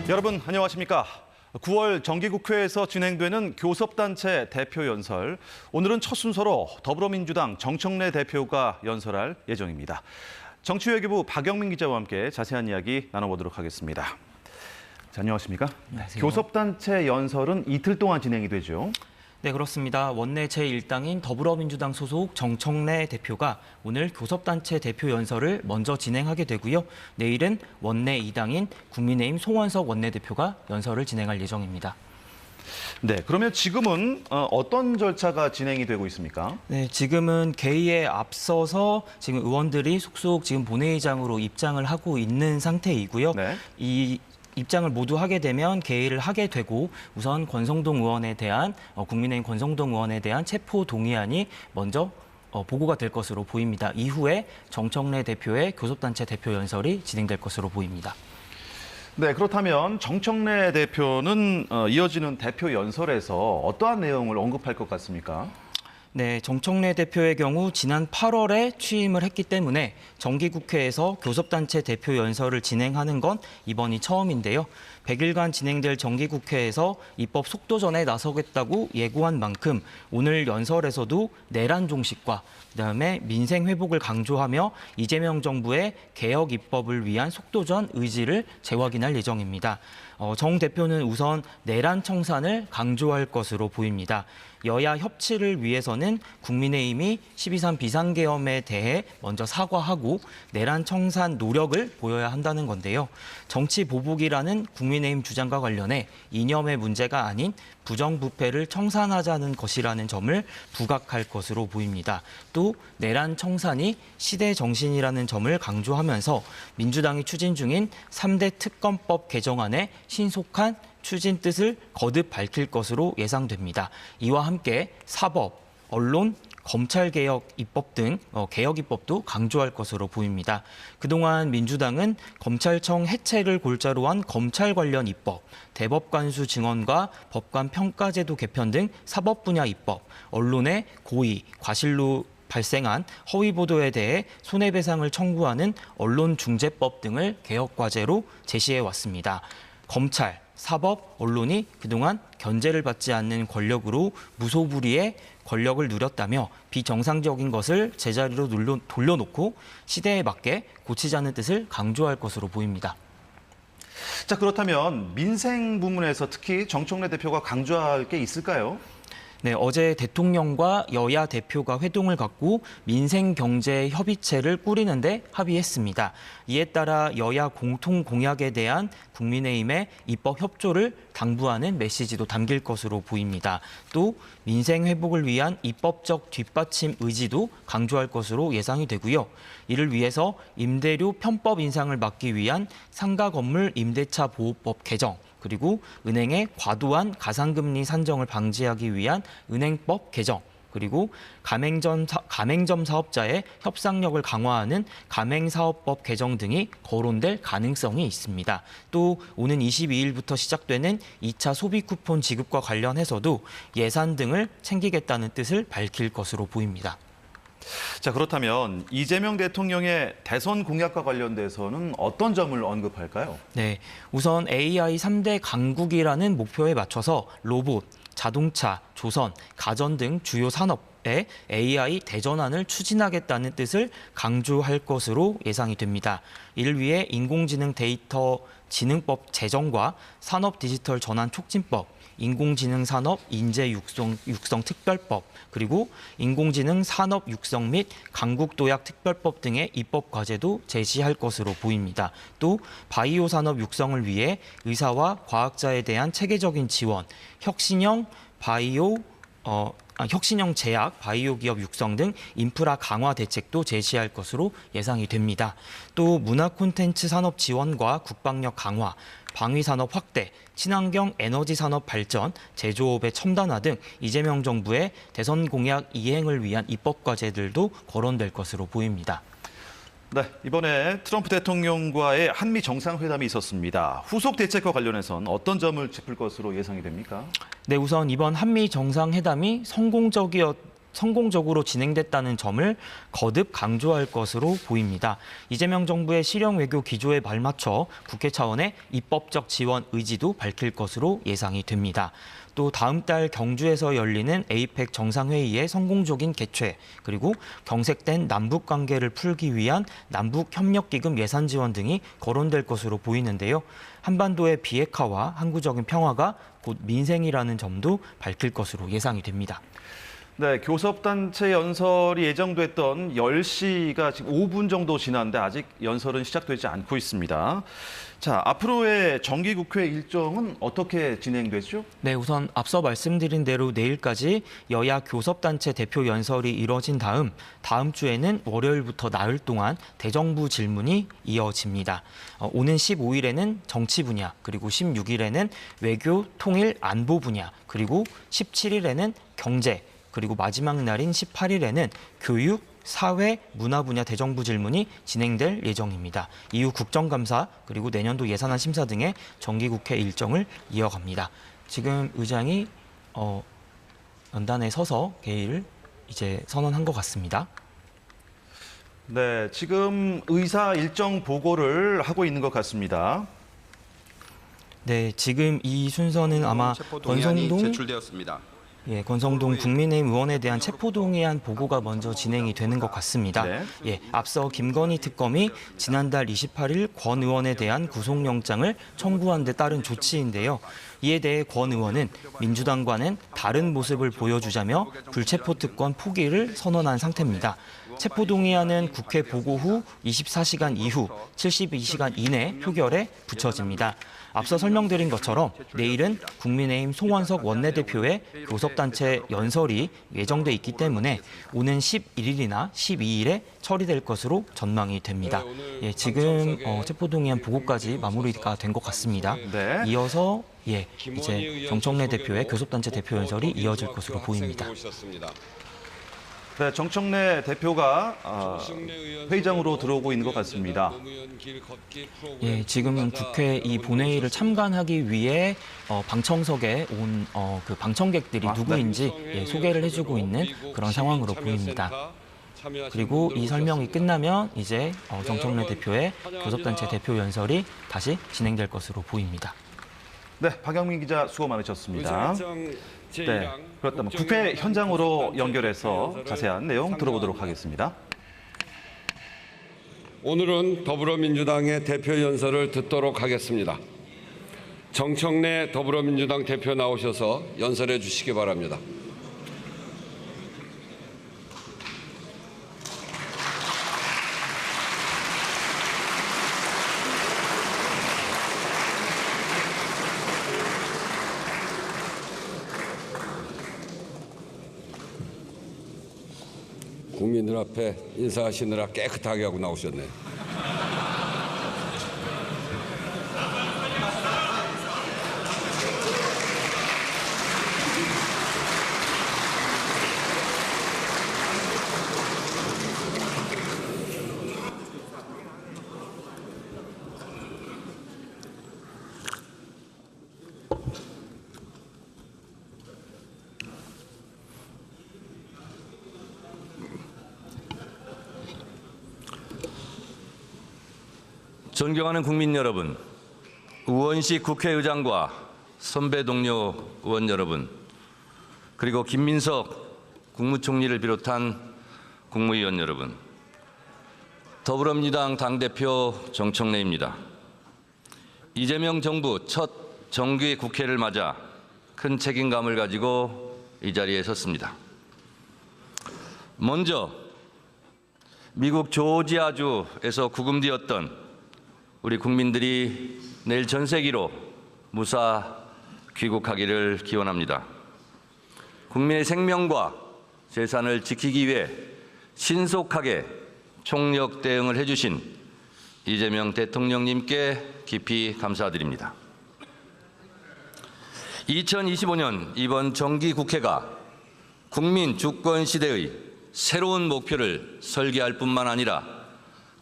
여러분 안녕하십니까? 9월 정기국회에서 진행되는 교섭단체 대표 연설. 오늘은 첫 순서로 더불어민주당 정청래 대표가 연설할 예정입니다. 정치외교부 박영민 기자와 함께 자세한 이야기 나눠보도록 하겠습니다. 자, 안녕하십니까? 안녕하세요. 교섭단체 연설은 이틀 동안 진행이 되죠. 네, 그렇습니다. 원내 제1당인 더불어민주당 소속 정청래 대표가 오늘 교섭단체 대표 연설을 먼저 진행하게 되고요. 내일은 원내 2당인 국민의힘 송원석 원내대표가 연설을 진행할 예정입니다. 네, 그러면 지금은 어떤 절차가 진행이 되고 있습니까? 네, 지금은 개의에 앞서서 지금 의원들이 속속 지금 본회의장으로 입장을 하고 있는 상태이고요. 네. 이 입장을 모두 하게 되면 개의를 하게 되고 우선 권성동 의원에 대한 국민의힘 권성동 의원에 대한 체포 동의안이 먼저 보고가 될 것으로 보입니다. 이후에 정청래 대표의 교섭단체 대표 연설이 진행될 것으로 보입니다. 네, 그렇다면 정청래 대표는 이어지는 대표 연설에서 어떠한 내용을 언급할 것 같습니까? 네, 정청래 대표의 경우 지난 8월에 취임을 했기 때문에 정기국회에서 교섭단체 대표 연설을 진행하는 건 이번이 처음인데요. 100일간 진행될 정기국회에서 입법 속도전에 나서겠다고 예고한 만큼 오늘 연설에서도 내란 종식과 그다음에 민생 회복을 강조하며 이재명 정부의 개혁 입법을 위한 속도전 의지를 재확인할 예정입니다. 정 대표는 우선 내란 청산을 강조할 것으로 보입니다. 여야 협치를 위해서는 국민의힘이 12.3 비상계엄에 대해 먼저 사과하고 내란 청산 노력을 보여야 한다는 건데요. 정치 보복이라는 국민의힘 주장과 관련해 이념의 문제가 아닌 부정부패를 청산하자는 것이라는 점을 부각할 것으로 보입니다. 또 내란 청산이 시대 정신이라는 점을 강조하면서 민주당이 추진 중인 3대 특검법 개정안의 신속한 추진 뜻을 거듭 밝힐 것으로 예상됩니다. 이와 함께 사법, 언론, 검찰개혁 입법 등 개혁 입법도 강조할 것으로 보입니다. 그동안 민주당은 검찰청 해체를 골자로 한 검찰 관련 입법, 대법관수 증언과 법관 평가제도 개편 등 사법 분야 입법, 언론의 고의, 과실로 발생한 허위 보도에 대해 손해배상을 청구하는 언론중재법 등을 개혁 과제로 제시해 왔습니다. 검찰, 사법, 언론이 그동안 견제를 받지 않는 권력으로 무소불위의 권력을 누렸다며 비정상적인 것을 제자리로 돌려놓고 시대에 맞게 고치자는 뜻을 강조할 것으로 보입니다. 자, 그렇다면 민생 부문에서 특히 정청래 대표가 강조할 게 있을까요? 네, 어제 대통령과 여야 대표가 회동을 갖고 민생경제협의체를 꾸리는데 합의했습니다. 이에 따라 여야 공통 공약에 대한 국민의힘의 입법 협조를 당부하는 메시지도 담길 것으로 보입니다. 또 민생 회복을 위한 입법적 뒷받침 의지도 강조할 것으로 예상이 되고요. 이를 위해서 임대료 편법 인상을 막기 위한 상가 건물 임대차 보호법 개정, 그리고 은행의 과도한 가상금리 산정을 방지하기 위한 은행법 개정, 그리고 가맹점 사업자의 협상력을 강화하는 가맹사업법 개정 등이 거론될 가능성이 있습니다. 또 오는 22일부터 시작되는 2차 소비 쿠폰 지급과 관련해서도 예산 등을 챙기겠다는 뜻을 밝힐 것으로 보입니다. 자, 그렇다면 이재명 대통령의 대선 공약과 관련돼서는 어떤 점을 언급할까요? 네, 우선 AI 3대 강국이라는 목표에 맞춰서 로봇, 자동차, 조선, 가전 등 주요 산업에 AI 대전환을 추진하겠다는 뜻을 강조할 것으로 예상이 됩니다. 이를 위해 인공지능 데이터 진흥법 제정과 산업 디지털 전환 촉진법, 인공지능 산업 인재 육성 특별법, 그리고 인공지능 산업 육성 및 강국 도약 특별법 등의 입법 과제도 제시할 것으로 보입니다. 또 바이오 산업 육성을 위해 의사와 과학자에 대한 체계적인 지원, 혁신형 제약, 바이오 기업 육성 등 인프라 강화 대책도 제시할 것으로 예상이 됩니다. 또 문화 콘텐츠 산업 지원과 국방력 강화, 방위산업 확대, 친환경 에너지 산업 발전, 제조업의 첨단화 등 이재명 정부의 대선 공약 이행을 위한 입법 과제들도 거론될 것으로 보입니다. 네, 이번에 트럼프 대통령과의 한미 정상회담이 있었습니다. 후속 대책과 관련해서는 어떤 점을 짚을 것으로 예상이 됩니까? 네, 우선 이번 한미 정상회담이 성공적이었 성공적으로 진행됐다는 점을 거듭 강조할 것으로 보입니다. 이재명 정부의 실형 외교 기조에 발맞춰 국회 차원의 입법적 지원 의지도 밝힐 것으로 예상이 됩니다. 또 다음 달 경주에서 열리는 에이펙 정상회의의 성공적인 개최, 그리고 경색된 남북 관계를 풀기 위한 남북협력기금 예산 지원 등이 거론될 것으로 보이는데요. 한반도의 비핵화와 항구적인 평화가 곧 민생이라는 점도 밝힐 것으로 예상이 됩니다. 네, 교섭단체 연설이 예정됐던 10시가 지금 5분 정도 지났는데 아직 연설은 시작되지 않고 있습니다. 자, 앞으로의 정기국회 일정은 어떻게 진행되죠? 네, 우선 앞서 말씀드린 대로 내일까지 여야 교섭단체 대표 연설이 이뤄진 다음 주에는 월요일부터 나흘 동안 대정부 질문이 이어집니다. 오는 15일에는 정치 분야, 그리고 16일에는 외교, 통일, 안보 분야, 그리고 17일에는 경제, 그리고 마지막 날인 18일에는 교육, 사회, 문화 분야 대정부 질문이 진행될 예정입니다. 이후 국정감사, 그리고 내년도 예산안 심사 등의 정기국회 일정을 이어갑니다. 지금 의장이 연단에 서서 개의를 이제 선언한 것 같습니다. 네, 지금 의사 일정 보고를 하고 있는 것 같습니다. 네, 지금 이 순서는 아마 권성동 제출되었습니다. 권성동 국민의힘 의원에 대한 체포동의안 보고가 먼저 진행이 되는 것 같습니다. 네. 앞서 김건희 특검이 지난달 28일 권 의원에 대한 구속영장을 청구한 데 따른 조치인데요. 이에 대해 권 의원은 민주당과는 다른 모습을 보여주자며 불체포 특권 포기를 선언한 상태입니다. 체포동의안은 국회 보고 후 24시간 이후 72시간 이내 표결에 붙여집니다. 앞서 설명드린 것처럼 내일은 국민의힘 송원석 원내대표의 교섭단체 연설이 예정돼 있기 때문에 오는 11일이나 12일에 처리될 것으로 전망이 됩니다. 지금 체포동의안 보고까지 마무리가 된 것 같습니다. 네. 이어서 이제 정청래 대표의 교섭단체 대표 연설이 이어질 것으로 보입니다. 네, 정청래 대표가 회의장으로 들어오고 있는 것 같습니다. 지금은 국회 이 본회의를 참관하기 위해 방청석에 온 그 방청객들이 누구인지 소개를 해주고 있는 그런 상황으로 보입니다. 그리고 이 설명이 끝나면 이제 정청래 대표의 교섭단체 대표 연설이 다시 진행될 것으로 보입니다. 네, 박영민 기자 수고 많으셨습니다. 네, 그렇다면 국회 현장으로 연결해서 자세한 내용 들어보도록 하겠습니다. 오늘은 더불어민주당의 대표 연설을 듣도록 하겠습니다. 정청래 더불어민주당 대표 나오셔서 연설해 주시기 바랍니다. 국민들 앞에 인사하시느라 깨끗하게 하고 나오셨네. 존경하는 국민 여러분, 우원식 국회의장과 선배 동료 의원 여러분, 그리고 김민석 국무총리를 비롯한 국무위원 여러분, 더불어민주당 당대표 정청래입니다. 이재명 정부 첫 정기 국회를 맞아 큰 책임감을 가지고 이 자리에 섰습니다. 먼저 미국 조지아주에서 구금되었던 우리 국민들이 내일 전세기로 무사 귀국하기를 기원합니다. 국민의 생명과 재산을 지키기 위해 신속하게 총력 대응을 해주신 이재명 대통령님께 깊이 감사드립니다. 2025년 이번 정기국회가 국민 주권 시대의 새로운 목표를 설계할 뿐만 아니라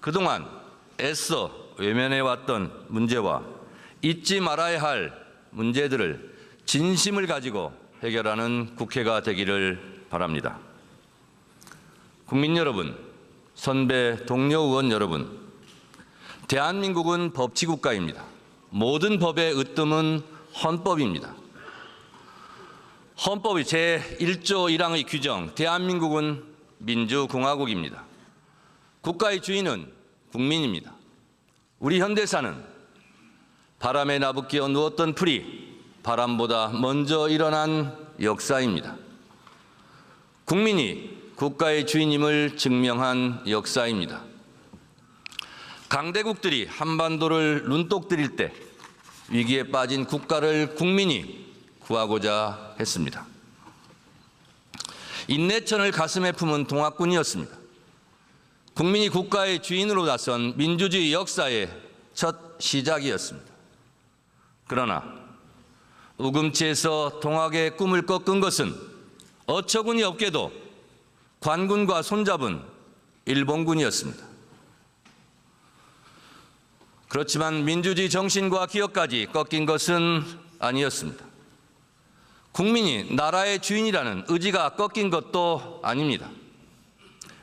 그동안 애써 외면해왔던 문제와 잊지 말아야 할 문제들을 진심을 가지고 해결하는 국회가 되기를 바랍니다. 국민 여러분, 선배 동료 의원 여러분, 대한민국은 법치국가입니다. 모든 법의 으뜸은 헌법입니다. 헌법의 제1조 1항의 규정, 대한민국은 민주공화국입니다. 국가의 주인은 국민입니다. 우리 현대사는 바람에 나부끼어 누웠던 풀이 바람보다 먼저 일어난 역사입니다. 국민이 국가의 주인임을 증명한 역사입니다. 강대국들이 한반도를 눈독 들일 때 위기에 빠진 국가를 국민이 구하고자 했습니다. 인내천을 가슴에 품은 동학군이었습니다. 국민이 국가의 주인으로 나선 민주주의 역사의 첫 시작이었습니다. 그러나 우금치에서 동학의 꿈을 꺾은 것은 어처구니 없게도 관군과 손잡은 일본군이었습니다. 그렇지만 민주주의 정신과 기억까지 꺾인 것은 아니었습니다. 국민이 나라의 주인이라는 의지가 꺾인 것도 아닙니다.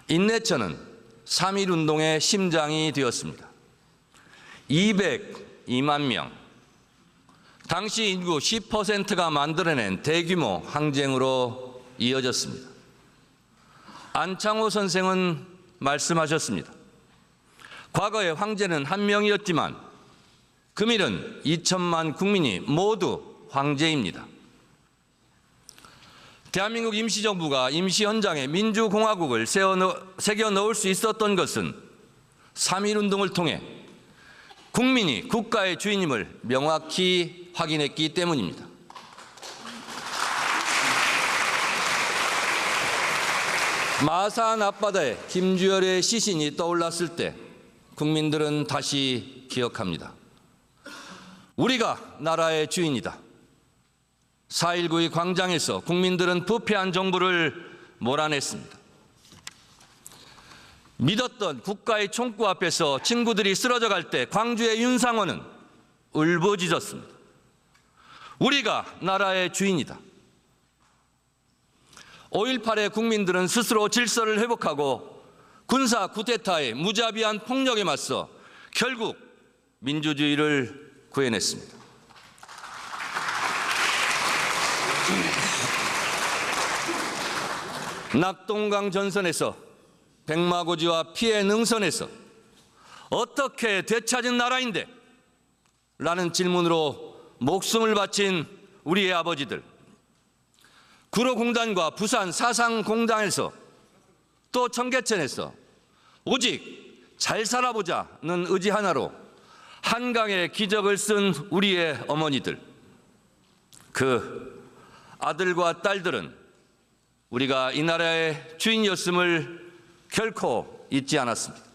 인내천은 3.1운동의 심장이 되었습니다. 202만 명, 당시 인구 10%가 만들어낸 대규모 항쟁으로 이어졌습니다. 안창호 선생은 말씀하셨습니다. 과거에 황제는 한 명이었지만 금일은 2천만 국민이 모두 황제입니다. 대한민국 임시정부가 임시 현장에 민주공화국을 새겨 넣을 수 있었던 것은 3.1운동을 통해 국민이 국가의 주인임을 명확히 확인했기 때문입니다. 마산 앞바다에 김주열의 시신이 떠올랐을 때 국민들은 다시 기억합니다. 우리가 나라의 주인이다. 4.19의 광장에서 국민들은 부패한 정부를 몰아냈습니다. 믿었던 국가의 총구 앞에서 친구들이 쓰러져 갈 때 광주의 윤상호는 울부짖었습니다. 우리가 나라의 주인이다. 5.18의 국민들은 스스로 질서를 회복하고 군사 쿠데타의 무자비한 폭력에 맞서 결국 민주주의를 구해냈습니다. 낙동강 전선에서 백마고지와 피해 능선에서 어떻게 되찾은 나라인데? 라는 질문으로 목숨을 바친 우리의 아버지들, 구로공단과 부산 사상공단에서 또 청계천에서 오직 잘 살아보자는 의지 하나로 한강의 기적을 쓴 우리의 어머니들, 그 아들과 딸들은 우리가 이 나라의 주인이었음을 결코 잊지 않았습니다.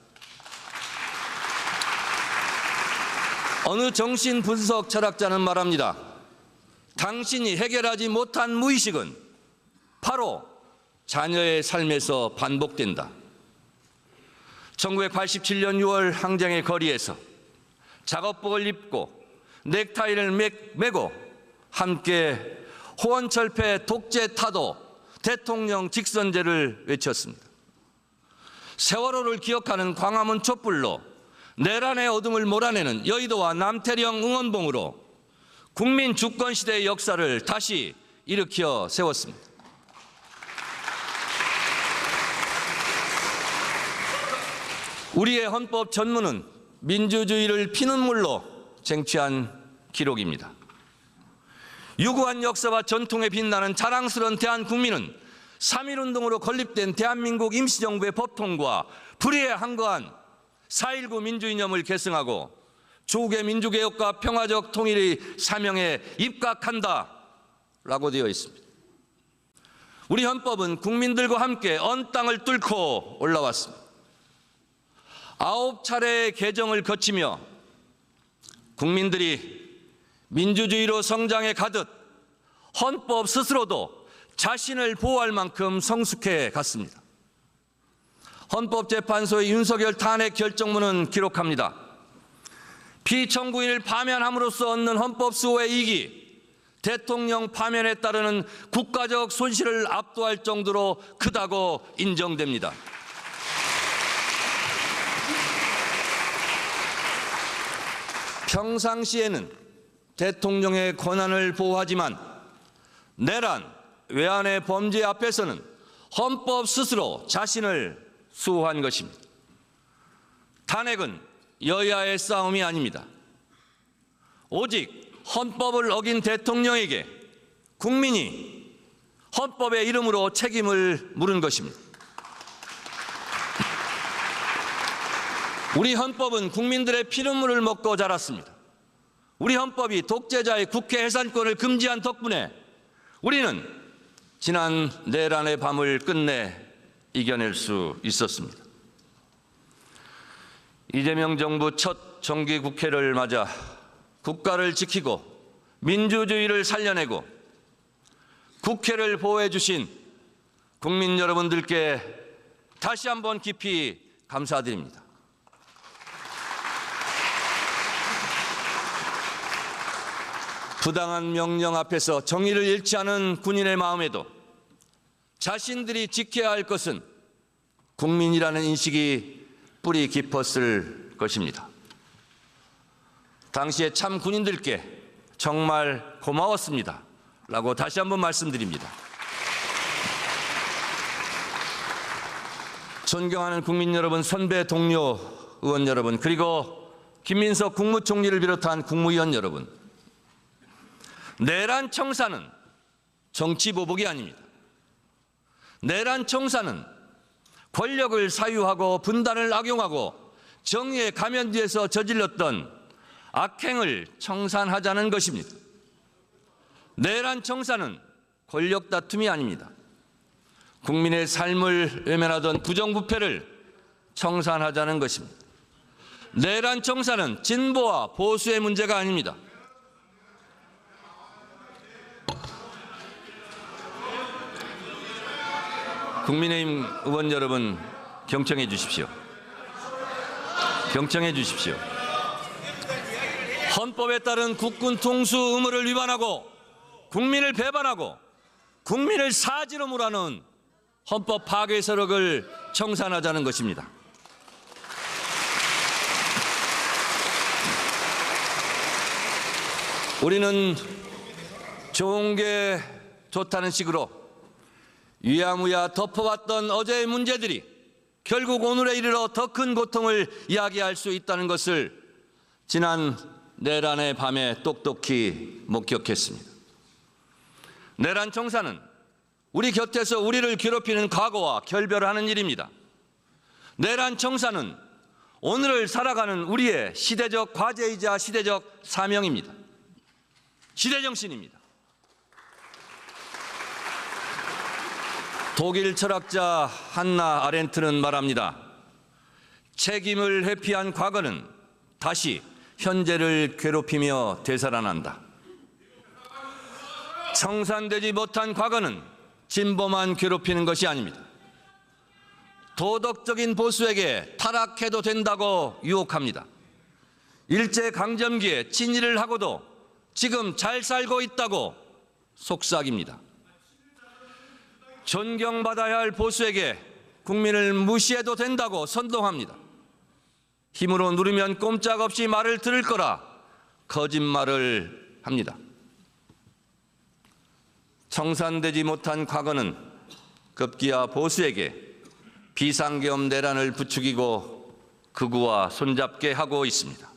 어느 정신분석 철학자는 말합니다. 당신이 해결하지 못한 무의식은 바로 자녀의 삶에서 반복된다. 1987년 6월 항쟁의 거리에서 작업복을 입고 넥타이를 매고 함께 호원철폐 독재 타도 대통령 직선제를 외쳤습니다. 세월호를 기억하는 광화문 촛불로 내란의 어둠을 몰아내는 여의도와 남태령 응원봉으로 국민 주권 시대의 역사를 다시 일으켜 세웠습니다. 우리의 헌법 전문은 민주주의를 피눈물로 쟁취한 기록입니다. 유구한 역사와 전통에 빛나는 자랑스러운 대한국민은 3.1운동으로 건립된 대한민국 임시정부의 법통과 불의에 항거한 4.19 민주이념을 계승하고 조국의 민주개혁과 평화적 통일의 사명에 입각한다라고 되어 있습니다. 우리 헌법은 국민들과 함께 언 땅을 뚫고 올라왔습니다. 9차례의 개정을 거치며 국민들이 민주주의로 성장해 가듯 헌법 스스로도 자신을 보호할 만큼 성숙해 갔습니다. 헌법재판소의 윤석열 탄핵 결정문은 기록합니다. 피청구인을 파면함으로써 얻는 헌법 수호의 이익이 대통령 파면에 따르는 국가적 손실을 압도할 정도로 크다고 인정됩니다. 평상시에는 대통령의 권한을 보호하지만 내란, 외환의 범죄 앞에서는 헌법 스스로 자신을 수호한 것입니다. 탄핵은 여야의 싸움이 아닙니다. 오직 헌법을 어긴 대통령에게 국민이 헌법의 이름으로 책임을 물은 것입니다. 우리 헌법은 국민들의 피눈물을 먹고 자랐습니다. 우리 헌법이 독재자의 국회 해산권을 금지한 덕분에 우리는 지난 내란의 밤을 끝내 이겨낼 수 있었습니다. 이재명 정부 첫 정기국회를 맞아 국가를 지키고 민주주의를 살려내고 국회를 보호해 주신 국민 여러분들께 다시 한번 깊이 감사드립니다. 부당한 명령 앞에서 정의를 잃지 않은 군인의 마음에도 자신들이 지켜야 할 것은 국민이라는 인식이 뿌리 깊었을 것입니다. 당시에 참 군인들께 정말 고마웠습니다. 라고 다시 한번 말씀드립니다. 존경하는 국민 여러분, 선배 동료 의원 여러분, 그리고 김민석 국무총리를 비롯한 국무위원 여러분, 내란 청사는 정치 보복이 아닙니다. 내란 청사는 권력을 사유하고 분단을 악용하고 정의의 가면 뒤에서 저질렀던 악행을 청산하자는 것입니다. 내란 청사는 권력 다툼이 아닙니다. 국민의 삶을 외면하던 부정부패를 청산하자는 것입니다. 내란 청사는 진보와 보수의 문제가 아닙니다. 국민의힘 의원 여러분, 경청해 주십시오. 경청해 주십시오. 헌법에 따른 국군 통수 의무를 위반하고 국민을 배반하고 국민을 사지로 몰아넣은 헌법 파괴 세력을 청산하자는 것입니다. 우리는 좋은 게 좋다는 식으로 위야무야 덮어왔던 어제의 문제들이 결국 오늘에 이르러 더 큰 고통을 이야기할 수 있다는 것을 지난 내란의 밤에 똑똑히 목격했습니다. 내란 청사는 우리 곁에서 우리를 괴롭히는 과거와 결별하는 일입니다. 내란 청사는 오늘을 살아가는 우리의 시대적 과제이자 시대적 사명입니다. 시대정신입니다. 독일 철학자 한나 아렌트는 말합니다. 책임을 회피한 과거는 다시 현재를 괴롭히며 되살아난다. 청산되지 못한 과거는 진보만 괴롭히는 것이 아닙니다. 도덕적인 보수에게 타락해도 된다고 유혹합니다. 일제강점기에 친일을 하고도 지금 잘 살고 있다고 속삭입니다. 존경받아야 할 보수에게 국민을 무시해도 된다고 선동합니다. 힘으로 누르면 꼼짝없이 말을 들을 거라 거짓말을 합니다. 청산되지 못한 과거는 급기야 보수에게 비상계엄 내란을 부추기고 극우와 손잡게 하고 있습니다.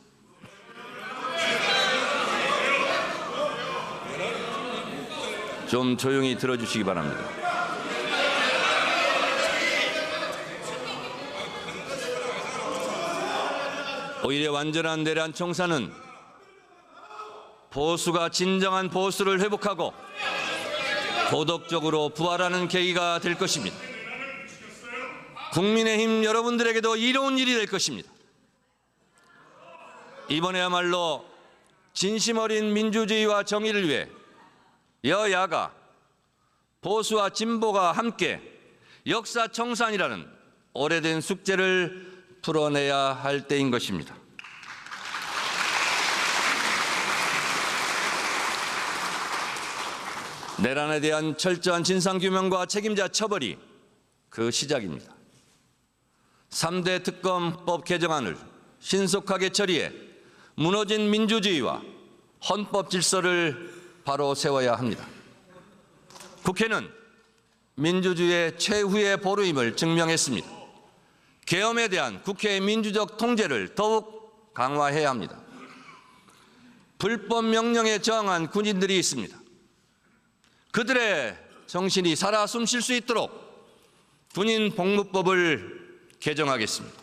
좀 조용히 들어주시기 바랍니다. 오히려 완전한 내란 청산은 보수가 진정한 보수를 회복하고 도덕적으로 부활하는 계기가 될 것입니다. 국민의힘 여러분들에게도 이로운 일이 될 것입니다. 이번에야말로 진심 어린 민주주의와 정의를 위해 여야가 보수와 진보가 함께 역사 청산이라는 오래된 숙제를 풀어내야 할 때인 것입니다. 내란에 대한 철저한 진상규명과 책임자 처벌이 그 시작입니다. 3대 특검법 개정안을 신속하게 처리해 무너진 민주주의와 헌법 질서를 바로 세워야 합니다. 국회는 민주주의의 최후의 보루임을 증명했습니다. 계엄에 대한 국회의 민주적 통제를 더욱 강화해야 합니다. 불법 명령에 저항한 군인들이 있습니다. 그들의 정신이 살아 숨쉴 수 있도록 군인 복무법을 개정하겠습니다.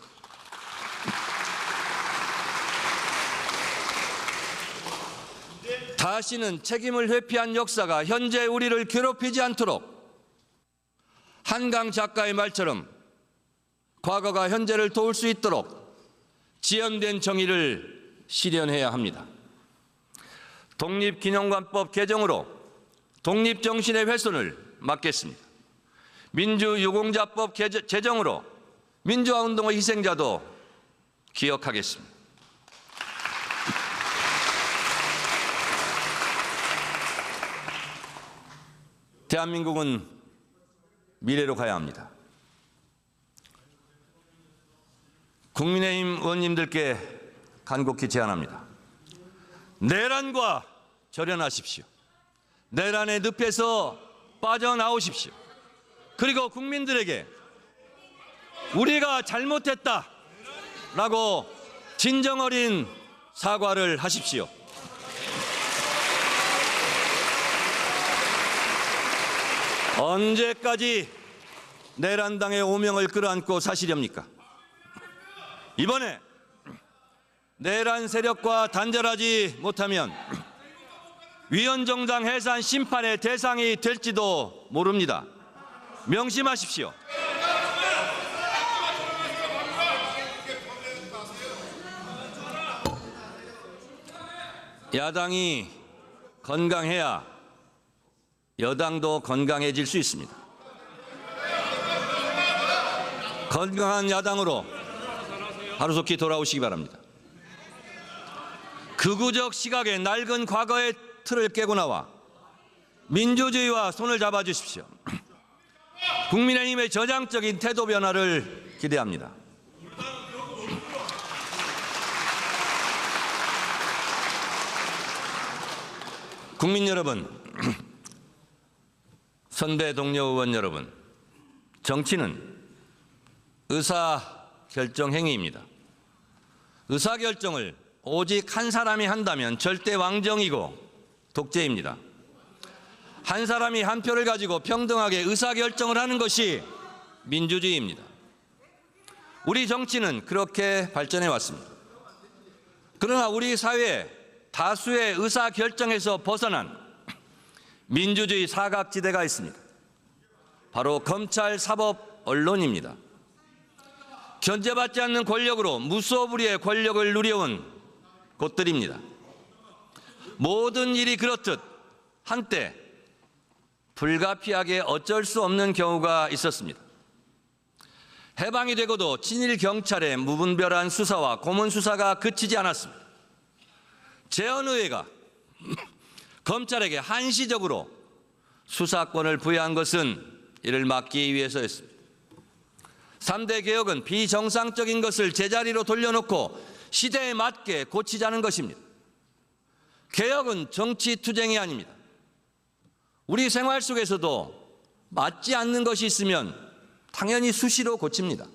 다시는 책임을 회피한 역사가 현재 우리를 괴롭히지 않도록 한강 작가의 말처럼 과거가 현재를 도울 수 있도록 지연된 정의를 실현해야 합니다. 독립기념관법 개정으로 독립정신의 훼손을 막겠습니다. 민주유공자법 제정으로 민주화운동의 희생자도 기억하겠습니다. 대한민국은 미래로 가야 합니다. 국민의힘 의원님들께 간곡히 제안합니다. 내란과 절연하십시오. 내란의 늪에서 빠져나오십시오. 그리고 국민들에게 우리가 잘못했다라고 진정 어린 사과를 하십시오. 언제까지 내란당의 오명을 끌어안고 사시렵니까? 이번에 내란 세력과 단절하지 못하면 위헌정당 해산 심판의 대상이 될지도 모릅니다. 명심하십시오. 야당이 건강해야 여당도 건강해질 수 있습니다. 건강한 야당으로 하루속히 돌아오시기 바랍니다. 극우적 시각의 낡은 과거의 틀을 깨고 나와 민주주의와 손을 잡아주십시오. 국민의힘의 저장적인 태도 변화를 기대합니다. 국민 여러분, 선배 동료 의원 여러분, 정치는 의사결정 행위입니다. 의사결정을 오직 한 사람이 한다면 절대 왕정이고 독재입니다. 한 사람이 한 표를 가지고 평등하게 의사결정을 하는 것이 민주주의입니다. 우리 정치는 그렇게 발전해 왔습니다. 그러나 우리 사회에 다수의 의사결정에서 벗어난 민주주의 사각지대가 있습니다. 바로 검찰, 사법, 언론입니다. 견제받지 않는 권력으로 무소불위의 권력을 누려온 곳들입니다. 모든 일이 그렇듯 한때 불가피하게 어쩔 수 없는 경우가 있었습니다. 해방이 되고도 친일 경찰의 무분별한 수사와 고문 수사가 그치지 않았습니다. 재헌의회가 검찰에게 한시적으로 수사권을 부여한 것은 이를 막기 위해서였습니다. 3대 개혁은 비정상적인 것을 제자리로 돌려놓고 시대에 맞게 고치자는 것입니다. 개혁은 정치투쟁이 아닙니다. 우리 생활 속에서도 맞지 않는 것이 있으면 당연히 수시로 고칩니다.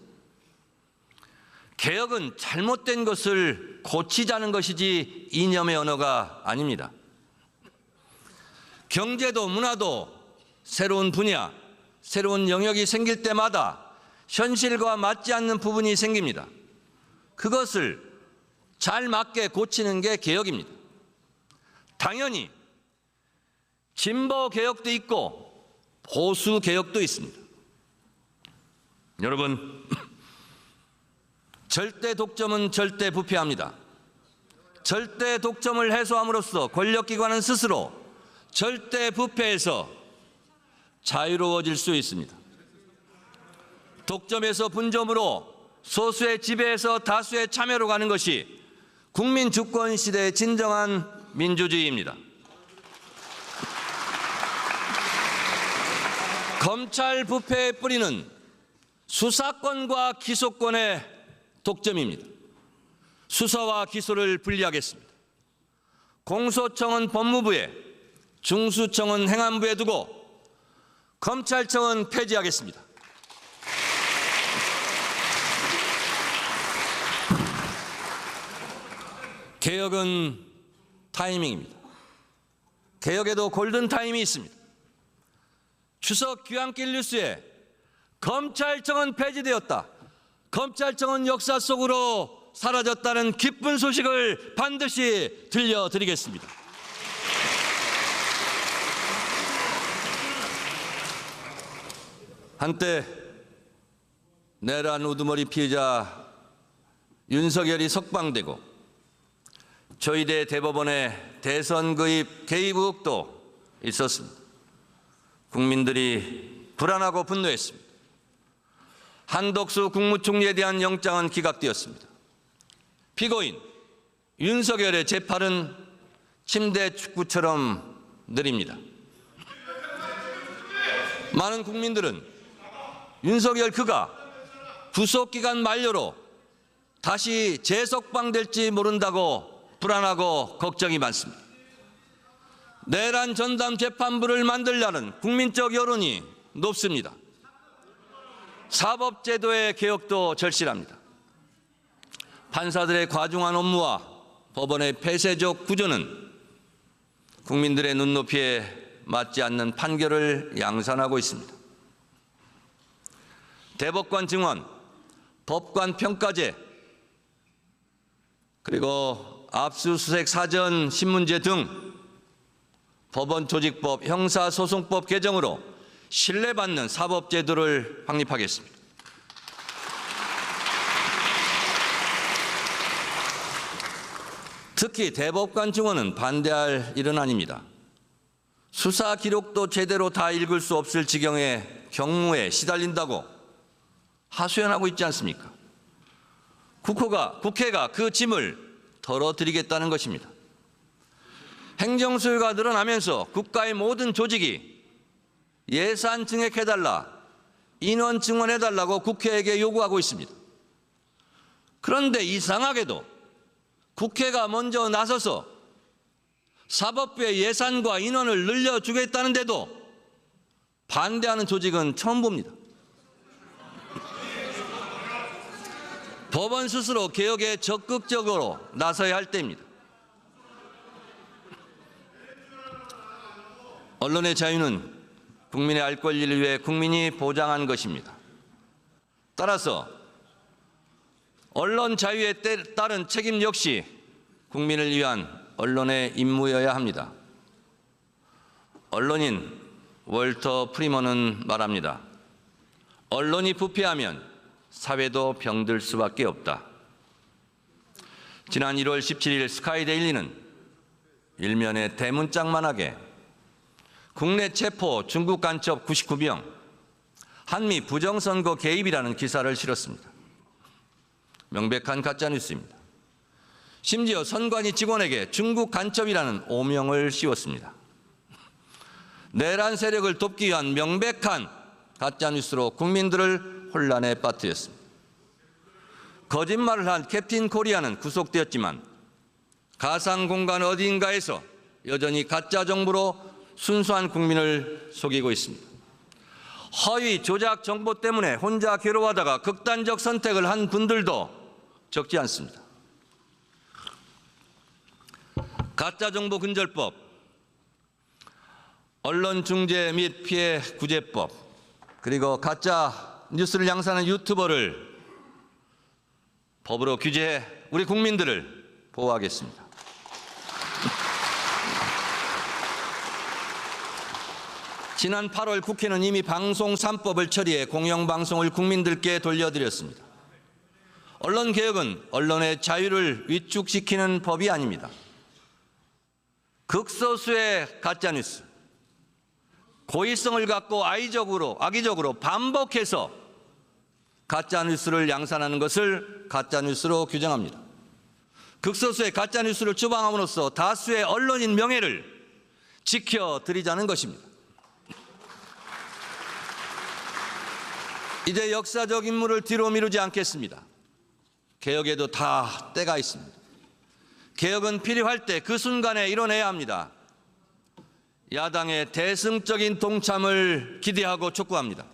개혁은 잘못된 것을 고치자는 것이지 이념의 언어가 아닙니다. 경제도 문화도 새로운 분야, 새로운 영역이 생길 때마다 현실과 맞지 않는 부분이 생깁니다. 그것을 잘 맞게 고치는 게 개혁입니다. 당연히 진보 개혁도 있고 보수 개혁도 있습니다. 여러분, 절대 독점은 절대 부패합니다. 절대 독점을 해소함으로써 권력기관은 스스로 절대 부패에서 자유로워질 수 있습니다. 독점에서 분점으로 소수의 지배에서 다수의 참여로 가는 것이 국민 주권 시대의 진정한 민주주의입니다. 검찰 부패의 뿌리는 수사권과 기소권의 독점입니다. 수사와 기소를 분리하겠습니다. 공소청은 법무부에, 중수청은 행안부에 두고 검찰청은 폐지하겠습니다. 개혁은 타이밍입니다. 개혁에도 골든타임이 있습니다. 추석 귀향길 뉴스에 검찰청은 폐지되었다, 검찰청은 역사 속으로 사라졌다는 기쁜 소식을 반드시 들려드리겠습니다. 한때 내란 우두머리 피해자 윤석열이 석방되고 저희대 대법원에 대선 개입 의혹도 있었습니다. 국민들이 불안하고 분노했습니다. 한덕수 국무총리에 대한 영장은 기각되었습니다. 피고인 윤석열의 재판은 침대 축구처럼 느립니다. 많은 국민들은 윤석열 그가 구속기간 만료로 다시 재석방될지 모른다고 불안하고 걱정이 많습니다. 내란 전담 재판부를 만들려는 국민적 여론이 높습니다. 사법제도의 개혁도 절실합니다. 판사들의 과중한 업무와 법원의 폐쇄적 구조는 국민들의 눈높이에 맞지 않는 판결을 양산하고 있습니다. 대법관 증언, 법관 평가제, 그리고 압수수색 사전 신문제 등 법원 조직법, 형사소송법 개정으로 신뢰받는 사법제도를 확립하겠습니다. 특히 대법관 증언은 반대할 일은 아닙니다. 수사 기록도 제대로 다 읽을 수 없을 지경의 경무에 시달린다고 하소연하고 있지 않습니까? 국회가 그 짐을 덜어드리겠다는 것입니다. 행정소유가 늘어나면서 국가의 모든 조직이 예산 증액해달라, 인원 증원해달라고 국회에게 요구하고 있습니다. 그런데 이상하게도 국회가 먼저 나서서 사법부의 예산과 인원을 늘려주겠다는데도 반대하는 조직은 처음 봅니다. 법원 스스로 개혁에 적극적으로 나서야 할 때입니다. 언론의 자유는 국민의 알 권리를 위해 국민이 보장한 것입니다. 따라서 언론 자유에 따른 책임 역시 국민을 위한 언론의 임무여야 합니다. 언론인 월터 프리먼은 말합니다. 언론이 부패하면 사회도 병들 수밖에 없다. 지난 1월 17일 스카이데일리는 일면에 대문짝만하게 국내 체포 중국 간첩 99명, 한미 부정선거 개입이라는 기사를 실었습니다. 명백한 가짜뉴스입니다. 심지어 선관위 직원에게 중국 간첩이라는 오명을 씌웠습니다. 내란 세력을 돕기 위한 명백한 가짜뉴스로 국민들을 혼란에 빠뜨렸습니다. 거짓말을 한 캡틴 코리아는 구속되었지만 가상 공간 어딘가에서 여전히 가짜 정보로 순수한 국민을 속이고 있습니다. 허위 조작 정보 때문에 혼자 괴로워하다가 극단적 선택을 한 분들도 적지 않습니다. 가짜정보 근절법, 언론중재 및 피해 구제법, 그리고 가짜 뉴스를 양산하는 유튜버를 법으로 규제해 우리 국민들을 보호하겠습니다. 지난 8월 국회는 이미 방송 3법을 처리해 공영방송을 국민들께 돌려드렸습니다. 언론개혁은 언론의 자유를 위축시키는 법이 아닙니다. 극소수의 가짜뉴스, 고의성을 갖고 악의적으로 반복해서 가짜뉴스를 양산하는 것을 가짜뉴스로 규정합니다. 극소수의 가짜뉴스를 추방함으로써 다수의 언론인 명예를 지켜드리자는 것입니다. 이제 역사적 임무를 뒤로 미루지 않겠습니다. 개혁에도 다 때가 있습니다. 개혁은 필요할 때 그 순간에 이뤄내야 합니다. 야당의 대승적인 동참을 기대하고 촉구합니다.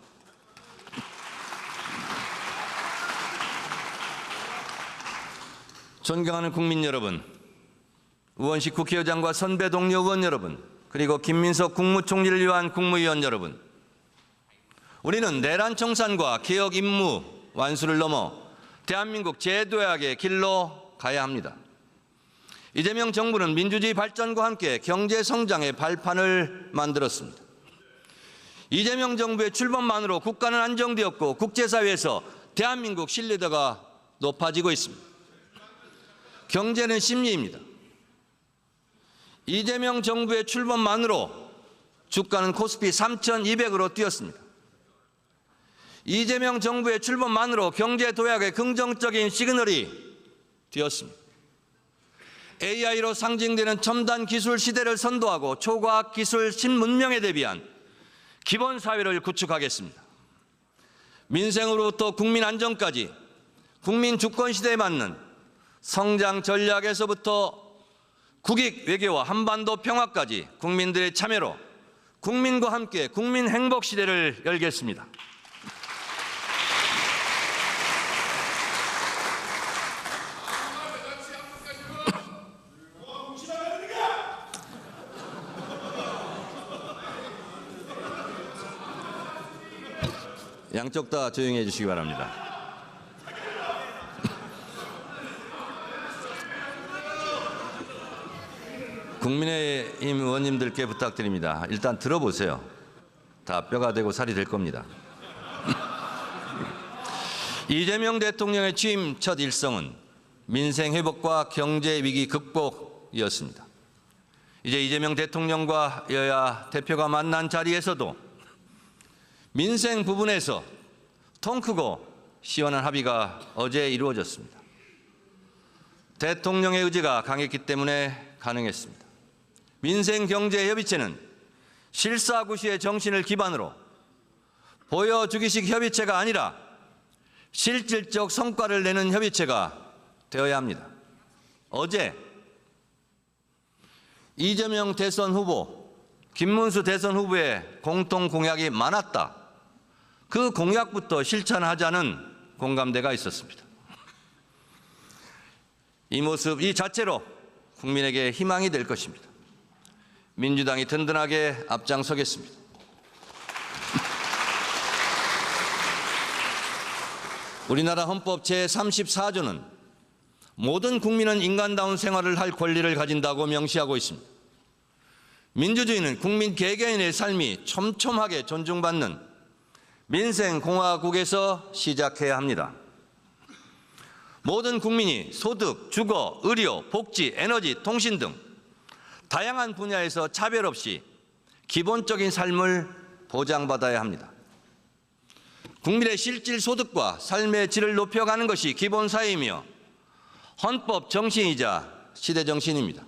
존경하는 국민 여러분, 우원식 국회의장과 선배 동료 의원 여러분, 그리고 김민석 국무총리를 위한 국무위원 여러분, 우리는 내란 청산과 개혁 임무 완수를 넘어 대한민국 제도약의 길로 가야 합니다. 이재명 정부는 민주주의 발전과 함께 경제 성장의 발판을 만들었습니다. 이재명 정부의 출범만으로 국가는 안정되었고 국제사회에서 대한민국 신뢰도가 높아지고 있습니다. 경제는 심리입니다. 이재명 정부의 출범만으로 주가는 코스피 3,200으로 뛰었습니다. 이재명 정부의 출범만으로 경제 도약의 긍정적인 시그널이 되었습니다. AI로 상징되는 첨단 기술 시대를 선도하고 초과학 기술 신문명에 대비한 기본 사회를 구축하겠습니다. 민생으로부터 국민 안정까지 국민 주권 시대에 맞는 성장 전략에서부터 국익 외교와 한반도 평화까지 국민들의 참여로 국민과 함께 국민 행복 시대를 열겠습니다. 양쪽 다 조용히 해주시기 바랍니다. 국민의힘 의원님들께 부탁드립니다. 일단 들어보세요. 다 뼈가 되고 살이 될 겁니다. 이재명 대통령의 취임 첫 일성은 민생 회복과 경제 위기 극복이었습니다. 이제 이재명 대통령과 여야 대표가 만난 자리에서도 민생 부분에서 통 크고 시원한 합의가 어제 이루어졌습니다. 대통령의 의지가 강했기 때문에 가능했습니다. 민생경제협의체는 실사구시의 정신을 기반으로 보여주기식 협의체가 아니라 실질적 성과를 내는 협의체가 되어야 합니다. 어제 이재명 대선 후보, 김문수 대선 후보의 공통 공약이 많았다. 그 공약부터 실천하자는 공감대가 있었습니다. 이 모습 이 자체로 국민에게 희망이 될 것입니다. 민주당이 든든하게 앞장서겠습니다. 우리나라 헌법 제34조는 모든 국민은 인간다운 생활을 할 권리를 가진다고 명시하고 있습니다. 민주주의는 국민 개개인의 삶이 촘촘하게 존중받는 민생공화국에서 시작해야 합니다. 모든 국민이 소득, 주거, 의료, 복지, 에너지, 통신 등 다양한 분야에서 차별 없이 기본적인 삶을 보장받아야 합니다. 국민의 실질 소득과 삶의 질을 높여가는 것이 기본 사회이며 헌법 정신이자 시대 정신입니다.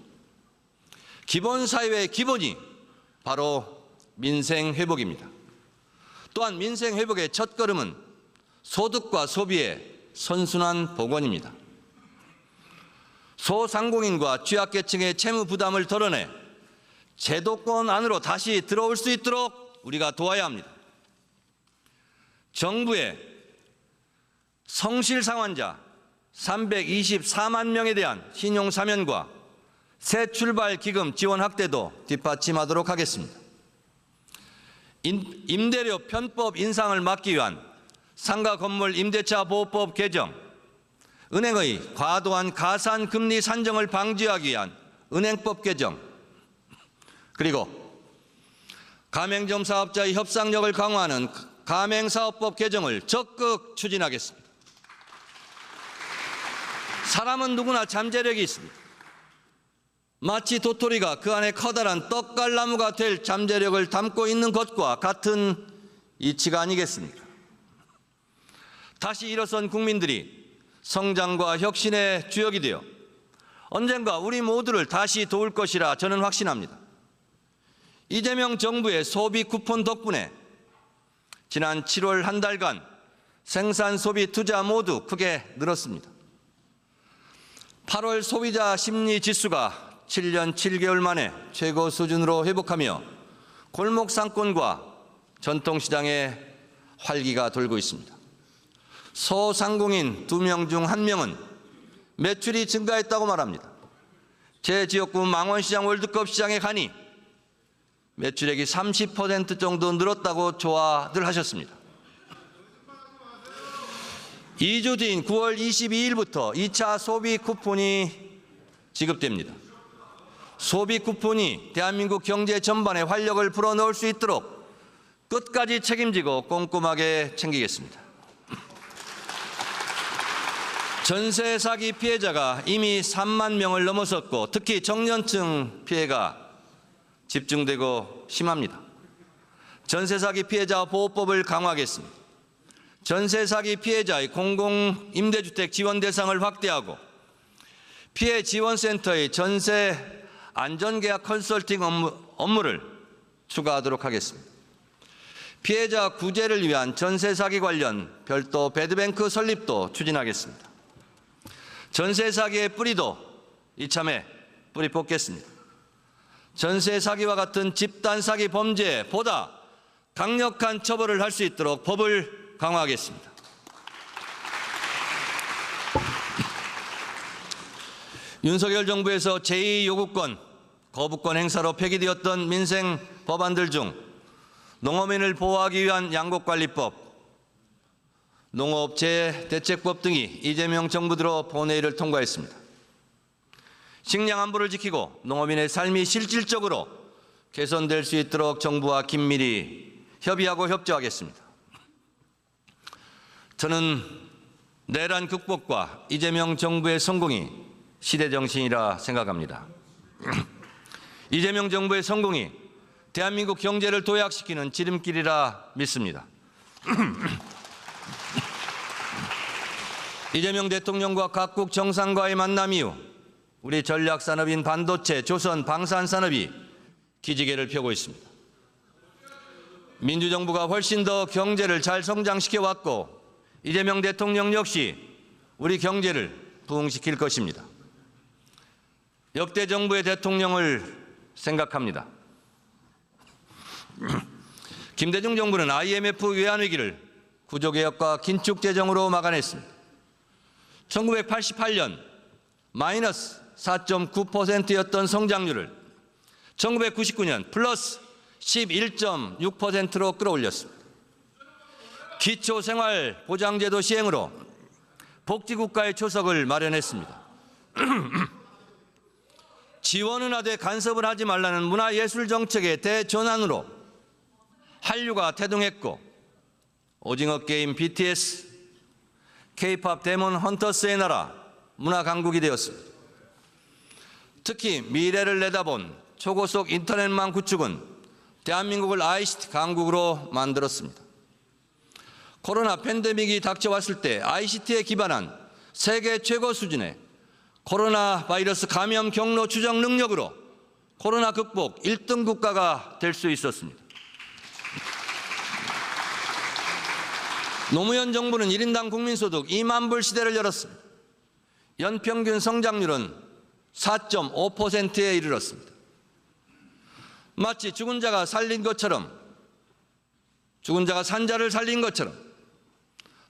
기본 사회의 기본이 바로 민생 회복입니다. 또한 민생 회복의 첫걸음은 소득과 소비의 선순환 복원입니다. 소상공인과 취약계층의 채무 부담을 덜어내 제도권 안으로 다시 들어올 수 있도록 우리가 도와야 합니다. 정부의 성실상환자 324만 명에 대한 신용사면과 새출발기금 지원 확대도 뒷받침하도록 하겠습니다. 임대료 편법 인상을 막기 위한 상가건물 임대차 보호법 개정, 은행의 과도한 가산금리 산정을 방지하기 위한 은행법 개정, 그리고 가맹점 사업자의 협상력을 강화하는 가맹사업법 개정을 적극 추진하겠습니다. 사람은 누구나 잠재력이 있습니다. 마치 도토리가 그 안에 커다란 떡갈나무가 될 잠재력을 담고 있는 것과 같은 이치가 아니겠습니까? 다시 일어선 국민들이 성장과 혁신의 주역이 되어 언젠가 우리 모두를 다시 도울 것이라 저는 확신합니다. 이재명 정부의 소비 쿠폰 덕분에 지난 7월 한 달간 생산, 소비, 투자 모두 크게 늘었습니다. 8월 소비자 심리 지수가 7년 7개월 만에 최고 수준으로 회복하며 골목 상권과 전통시장에 활기가 돌고 있습니다. 소상공인 2명 중 1명은 매출이 증가했다고 말합니다. 제 지역구 망원시장 월드컵 시장에 가니 매출액이 30% 정도 늘었다고 좋아들 하셨습니다. 2주 뒤인 9월 22일부터 2차 소비 쿠폰이 지급됩니다. 소비 쿠폰이 대한민국 경제 전반에 활력을 불어넣을 수 있도록 끝까지 책임지고 꼼꼼하게 챙기겠습니다. 전세 사기 피해자가 이미 3만 명을 넘어섰고 특히 청년층 피해가 집중되고 심합니다. 전세 사기 피해자 보호법을 강화하겠습니다. 전세 사기 피해자의 공공임대주택 지원 대상을 확대하고 피해 지원센터의 전세 안전계약 컨설팅 업무를 추가하도록 하겠습니다. 피해자 구제를 위한 전세 사기 관련 별도 배드뱅크 설립도 추진하겠습니다. 전세 사기의 뿌리도 이참에 뿌리 뽑겠습니다. 전세 사기와 같은 집단 사기 범죄에 보다 강력한 처벌을 할 수 있도록 법을 강화하겠습니다. 윤석열 정부에서 제2요구권, 거부권 행사로 폐기되었던 민생 법안들 중 농어민을 보호하기 위한 양곡관리법, 농업재해대책법 등이 이재명 정부 들어 본회의를 통과했습니다. 식량 안보를 지키고 농어민의 삶이 실질적으로 개선될 수 있도록 정부와 긴밀히 협의하고 협조하겠습니다. 저는 내란 극복과 이재명 정부의 성공이 시대정신이라 생각합니다. 이재명 정부의 성공이 대한민국 경제를 도약시키는 지름길이라 믿습니다. 이재명 대통령과 각국 정상과의 만남 이후 우리 전략산업인 반도체, 조선, 방산산업이 기지개를 펴고 있습니다. 민주정부가 훨씬 더 경제를 잘 성장시켜 왔고 이재명 대통령 역시 우리 경제를 부흥시킬 것입니다. 역대 정부의 대통령을 생각합니다. 김대중 정부는 IMF 외환위기를 구조개혁과 긴축재정으로 막아냈습니다. 1988년 마이너스 4.9%였던 성장률을 1999년 플러스 11.6%로 끌어올렸습니다. 기초생활보장제도 시행으로 복지국가의 초석을 마련했습니다. 지원은 하되 간섭을 하지 말라는 문화예술정책의 대전환으로 한류가 태동했고 오징어 게임 BTS, K-팝 데몬 헌터스의 나라 문화강국이 되었습니다. 특히 미래를 내다본 초고속 인터넷망 구축은 대한민국을 ICT 강국으로 만들었습니다. 코로나 팬데믹이 닥쳐왔을 때 ICT에 기반한 세계 최고 수준의 코로나 바이러스 감염 경로 추적 능력으로 코로나 극복 1등 국가가 될 수 있었습니다. 노무현 정부는 1인당 국민소득 2만 불 시대를 열었습니다. 연평균 성장률은 4.5%에 이르렀습니다. 마치 죽은 자가 살린 것처럼, 죽은 자가 산자를 살린 것처럼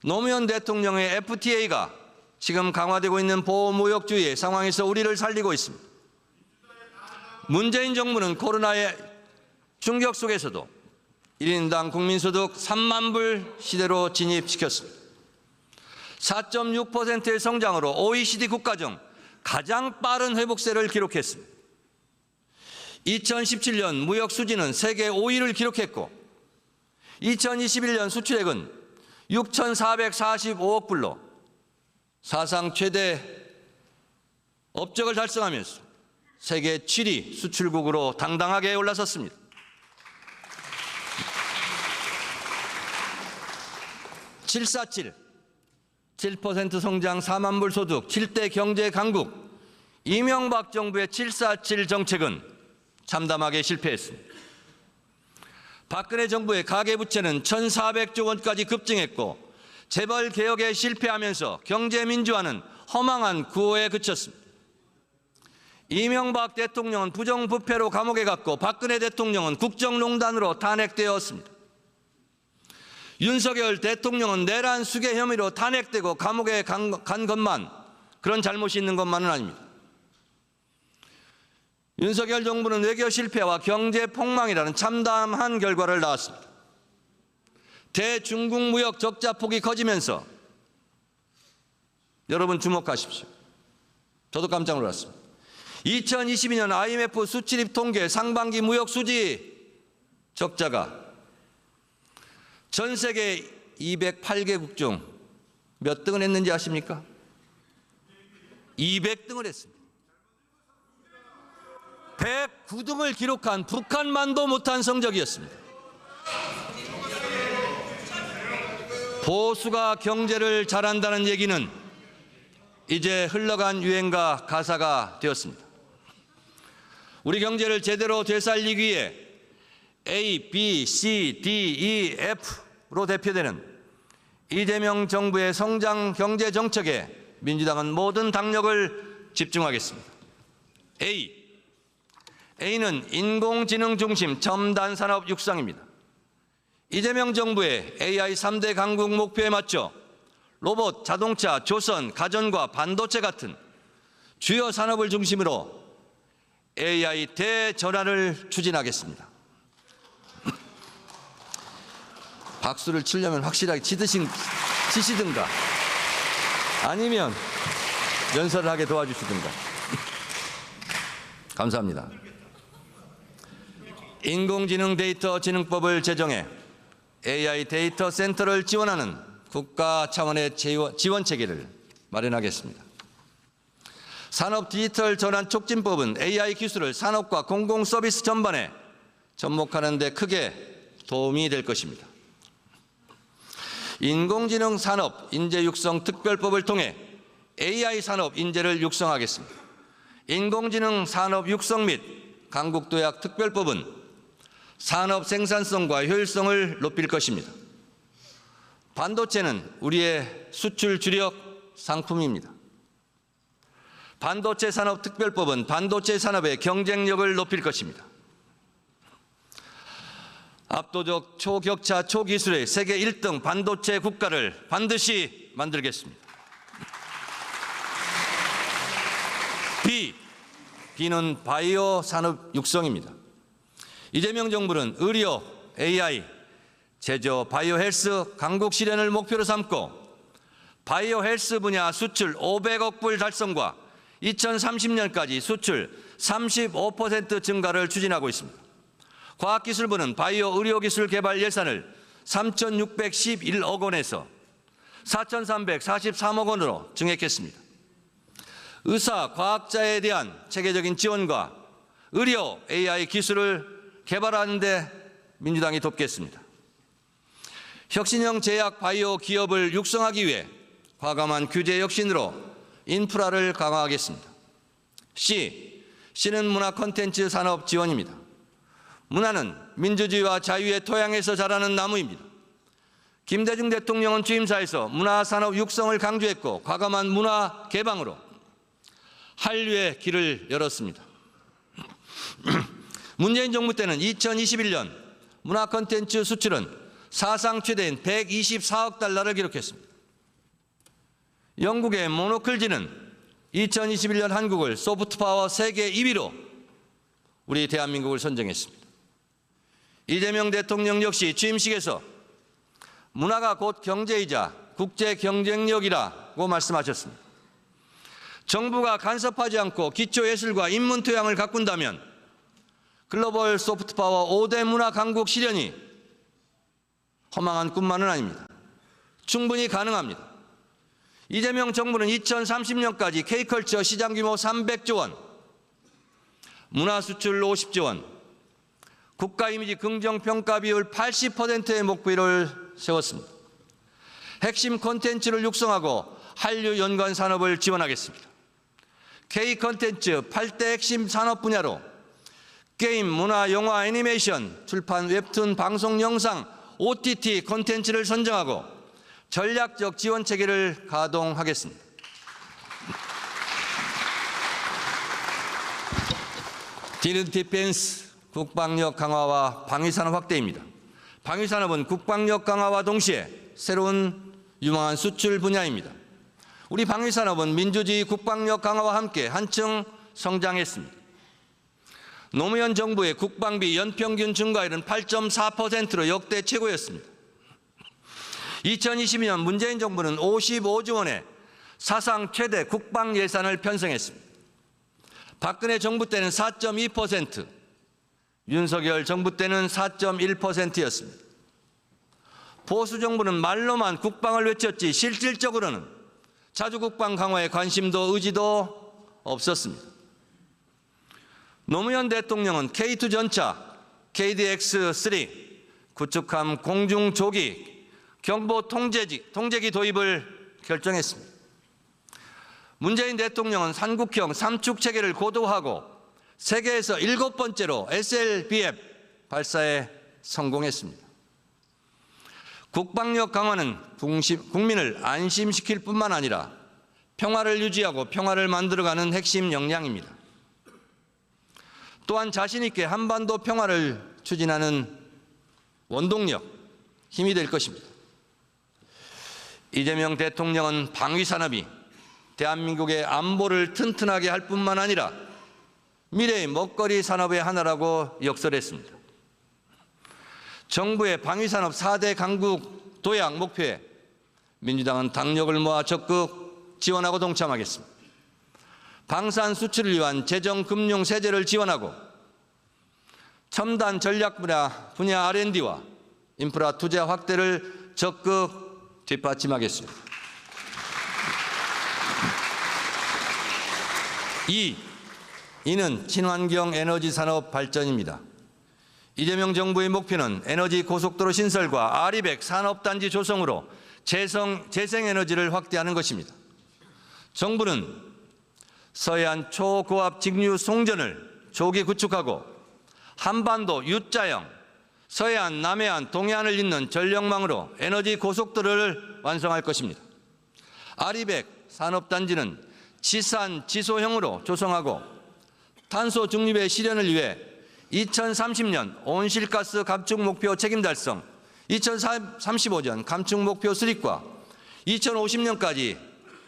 노무현 대통령의 FTA가 지금 강화되고 있는 보호무역주의의 상황에서 우리를 살리고 있습니다. 문재인 정부는 코로나의 충격 속에서도 1인당 국민소득 3만 불 시대로 진입시켰습니다. 4.6%의 성장으로 OECD 국가 중 가장 빠른 회복세를 기록했습니다. 2017년 무역 수지는 세계 5위를 기록했고 2021년 수출액은 6,445억 불로 사상 최대 업적을 달성하면서 세계 7위 수출국으로 당당하게 올라섰습니다. 7% 성장 4만 불 소득 7대 경제 강국 이명박 정부의 747 정책은 참담하게 실패했습니다. 박근혜 정부의 가계부채는 1,400조 원까지 급증했고 재벌 개혁에 실패하면서 경제 민주화는 허망한 구호에 그쳤습니다. 이명박 대통령은 부정부패로 감옥에 갔고 박근혜 대통령은 국정농단으로 탄핵되었습니다. 윤석열 대통령은 내란 수괴 혐의로 탄핵되고 감옥에 간 것만, 그런 잘못이 있는 것만은 아닙니다. 윤석열 정부는 외교 실패와 경제 폭망이라는 참담한 결과를 낳았습니다. 대중국 무역 적자 폭이 커지면서, 여러분 주목하십시오. 저도 깜짝 놀랐습니다. 2022년 IMF 수출입 통계 상반기 무역 수지 적자가 전 세계 208개국 중 몇 등을 했는지 아십니까? 200등을 했습니다. 109등을 기록한 북한만도 못한 성적이었습니다. 보수가 경제를 잘한다는 얘기는 이제 흘러간 유행가 가사가 되었습니다. 우리 경제를 제대로 되살리기 위해 A, B, C, D, E, F로 대표되는 이재명 정부의 성장 경제 정책에 민주당은 모든 당력을 집중하겠습니다. A는 인공지능 중심 첨단 산업 육성입니다. 이재명 정부의 AI 3대 강국 목표에 맞춰 로봇, 자동차, 조선, 가전과 반도체 같은 주요 산업을 중심으로 AI 대전환을 추진하겠습니다. 박수를 치려면 확실하게 치시든가 아니면 연설을 하게 도와주시든가. 감사합니다. 인공지능 데이터 진흥법을 제정해 AI 데이터 센터를 지원하는 국가 차원의 지원 체계를 마련하겠습니다. 산업 디지털 전환 촉진법은 AI 기술을 산업과 공공 서비스 전반에 접목하는 데 크게 도움이 될 것입니다. 인공지능 산업 인재 육성 특별법을 통해 AI 산업 인재를 육성하겠습니다. 인공지능 산업 육성 및 강국도약 특별법은 산업 생산성과 효율성을 높일 것입니다. 반도체는 우리의 수출 주력 상품입니다. 반도체 산업 특별법은 반도체 산업의 경쟁력을 높일 것입니다. 압도적 초격차 초기술의 세계 1등 반도체 국가를 반드시 만들겠습니다. B는 바이오 산업 육성입니다. 이재명 정부는 의료, AI, 제조, 바이오 헬스 강국 실현을 목표로 삼고 바이오 헬스 분야 수출 500억 불 달성과 2030년까지 수출 35% 증가를 추진하고 있습니다. 과학기술부는 바이오 의료기술 개발 예산을 3,611억 원에서 4,343억 원으로 증액했습니다. 의사, 과학자에 대한 체계적인 지원과 의료 AI 기술을 개발하는 데 민주당이 돕겠습니다. 혁신형 제약 바이오 기업을 육성하기 위해 과감한 규제 혁신으로 인프라를 강화하겠습니다. C는 문화 콘텐츠 산업 지원입니다. 문화는 민주주의와 자유의 토양에서 자라는 나무입니다. 김대중 대통령은 취임사에서 문화산업 육성을 강조했고 과감한 문화 개방으로 한류의 길을 열었습니다. 문재인 정부 때는 2021년 문화 콘텐츠 수출은 사상 최대인 124억 달러를 기록했습니다. 영국의 모노클지는 2021년 한국을 소프트파워 세계 2위로 우리 대한민국을 선정했습니다. 이재명 대통령 역시 취임식에서 문화가 곧 경제이자 국제 경쟁력이라고 말씀하셨습니다. 정부가 간섭하지 않고 기초예술과 인문토양을 가꾼다면 글로벌 소프트파워 5대 문화 강국 실현이 허망한 꿈만은 아닙니다. 충분히 가능합니다. 이재명 정부는 2030년까지 K컬처 시장 규모 300조 원, 문화 수출 50조 원, 국가 이미지 긍정평가 비율 80%의 목표를 세웠습니다. 핵심 콘텐츠를 육성하고 한류 연관 산업을 지원하겠습니다. K 콘텐츠 8대 핵심 산업 분야로 게임, 문화, 영화, 애니메이션, 출판, 웹툰, 방송, 영상, OTT 콘텐츠를 선정하고 전략적 지원 체계를 가동하겠습니다. 디펜스 국방력 강화와 방위산업 확대입니다. 방위산업은 국방력 강화와 동시에 새로운 유망한 수출 분야입니다. 우리 방위산업은 민주주의 국방력 강화와 함께 한층 성장했습니다. 노무현 정부의 국방비 연평균 증가율은 8.4%로 역대 최고였습니다. 2022년 문재인 정부는 55조 원의 사상 최대 국방 예산을 편성했습니다. 박근혜 정부 때는 4.2%, 윤석열 정부 때는 4.1%였습니다. 보수 정부는 말로만 국방을 외쳤지 실질적으로는 자주 국방 강화에 관심도 의지도 없었습니다. 노무현 대통령은 K2 전차, KDX-3, 구축함 공중조기, 경보 통제기 도입을 결정했습니다. 문재인 대통령은 삼국형 삼축 체계를 고도화하고 세계에서 7번째로 SLBF 발사에 성공했습니다. 국방력 강화는 국민을 안심시킬 뿐만 아니라 평화를 유지하고 평화를 만들어가는 핵심 역량입니다. 또한 자신 있게 한반도 평화를 추진하는 원동력, 힘이 될 것입니다. 이재명 대통령은 방위산업이 대한민국의 안보를 튼튼하게 할 뿐만 아니라 미래의 먹거리 산업의 하나라고 역설했습니다. 정부의 방위산업 4대 강국 도약 목표에 민주당은 당력을 모아 적극 지원하고 동참하겠습니다. 방산 수출을 위한 재정 금융 세제를 지원하고 첨단 전략 분야 R&D와 인프라 투자 확대를 적극 뒷받침하겠습니다. 이는 친환경 에너지 산업 발전입니다. 이재명 정부의 목표는 에너지 고속도로 신설과 아리백 산업단지 조성으로 재생에너지를 확대하는 것입니다. 정부는 서해안 초고압 직류 송전을 조기 구축하고 한반도 U자형, 서해안, 남해안, 동해안을 잇는 전력망으로 에너지 고속도로를 완성할 것입니다. 아리백 산업단지는 지산, 지소형으로 조성하고 탄소 중립의 실현을 위해 2030년 온실가스 감축 목표 책임 달성, 2035년 감축 목표 수립과 2050년까지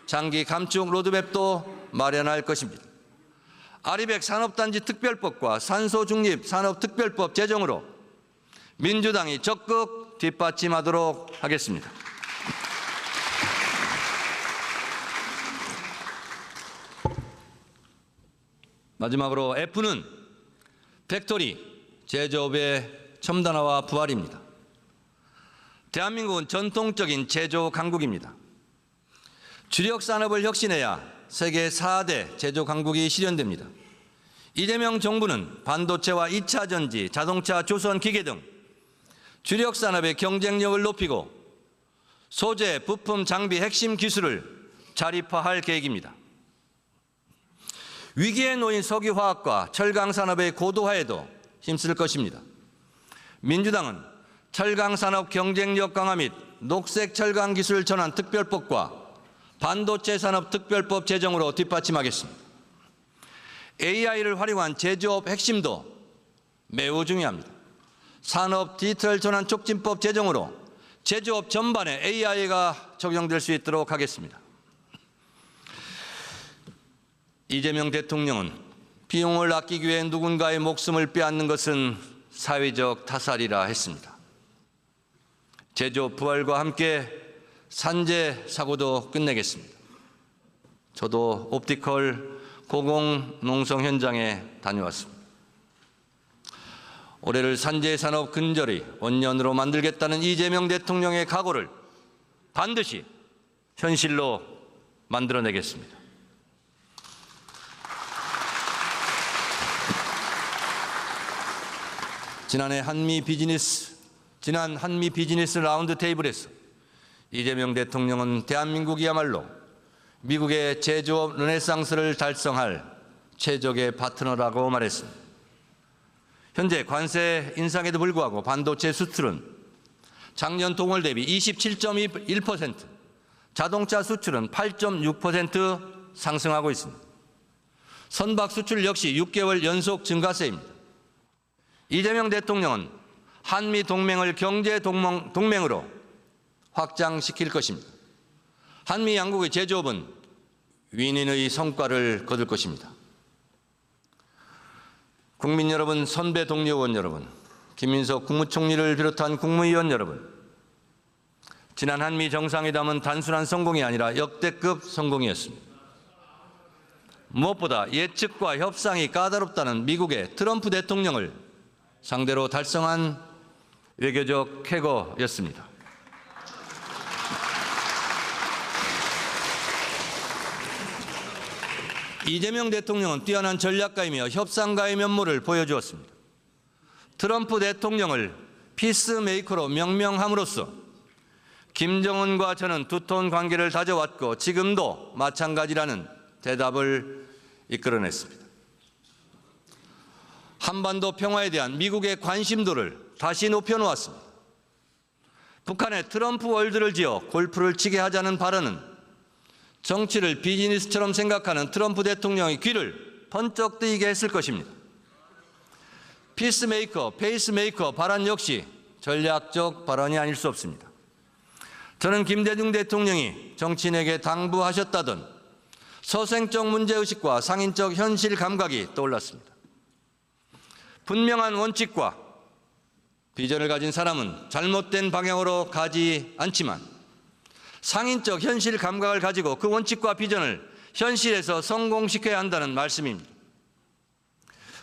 장기 감축 로드맵도 마련할 것입니다. 아리백 산업단지 특별법과 산소 중립 산업특별법 제정으로 민주당이 적극 뒷받침하도록 하겠습니다. 마지막으로 F는 팩토리, 제조업의 첨단화와 부활입니다. 대한민국은 전통적인 제조 강국입니다. 주력 산업을 혁신해야 세계 4대 제조 강국이 실현됩니다. 이재명 정부는 반도체와 2차 전지, 자동차, 조선, 기계 등 주력 산업의 경쟁력을 높이고 소재, 부품, 장비, 핵심 기술을 자립화할 계획입니다. 위기에 놓인 석유화학과 철강산업의 고도화에도 힘쓸 것입니다. 민주당은 철강산업 경쟁력 강화 및 녹색 철강 기술 전환 특별법과 반도체 산업 특별법 제정으로 뒷받침하겠습니다. AI를 활용한 제조업 핵심도 매우 중요합니다. 산업 디지털 전환 촉진법 제정으로 제조업 전반에 AI가 적용될 수 있도록 하겠습니다. 이재명 대통령은 비용을 아끼기 위해 누군가의 목숨을 빼앗는 것은 사회적 타살이라 했습니다. 제조업 부활과 함께 산재 사고도 끝내겠습니다. 저도 옵티컬 고공농성 현장에 다녀왔습니다. 올해를 산재 산업 근절의 원년으로 만들겠다는 이재명 대통령의 각오를 반드시 현실로 만들어내겠습니다. 지난 한미 비즈니스 라운드 테이블에서 이재명 대통령은 대한민국이야말로 미국의 제조업 르네상스를 달성할 최적의 파트너라고 말했습니다. 현재 관세 인상에도 불구하고 반도체 수출은 작년 동월 대비 27.1%, 자동차 수출은 8.6% 상승하고 있습니다. 선박 수출 역시 6개월 연속 증가세입니다. 이재명 대통령은 한미 동맹을 경제 동맹으로 확장시킬 것입니다. 한미 양국의 제조업은 윈윈의 성과를 거둘 것입니다. 국민 여러분, 선배 동료 의원 여러분, 김민석 국무총리를 비롯한 국무위원 여러분, 지난 한미 정상회담은 단순한 성공이 아니라 역대급 성공이었습니다. 무엇보다 예측과 협상이 까다롭다는 미국의 트럼프 대통령을 상대로 달성한 외교적 쾌거였습니다. 이재명 대통령은 뛰어난 전략가이며 협상가의 면모를 보여주었습니다. 트럼프 대통령을 피스메이커로 명명함으로써 김정은과 저는 두터운 관계를 다져왔고 지금도 마찬가지라는 대답을 이끌어냈습니다. 한반도 평화에 대한 미국의 관심도를 다시 높여놓았습니다. 북한의 트럼프 월드를 지어 골프를 치게 하자는 발언은 정치를 비즈니스처럼 생각하는 트럼프 대통령의 귀를 번쩍 뜨이게 했을 것입니다. 피스메이커, 페이스메이커 발언 역시 전략적 발언이 아닐 수 없습니다. 저는 김대중 대통령이 정치인에게 당부하셨다던 서생적 문제의식과 상인적 현실 감각이 떠올랐습니다. 분명한 원칙과 비전을 가진 사람은 잘못된 방향으로 가지 않지만 상인적 현실 감각을 가지고 그 원칙과 비전을 현실에서 성공시켜야 한다는 말씀입니다.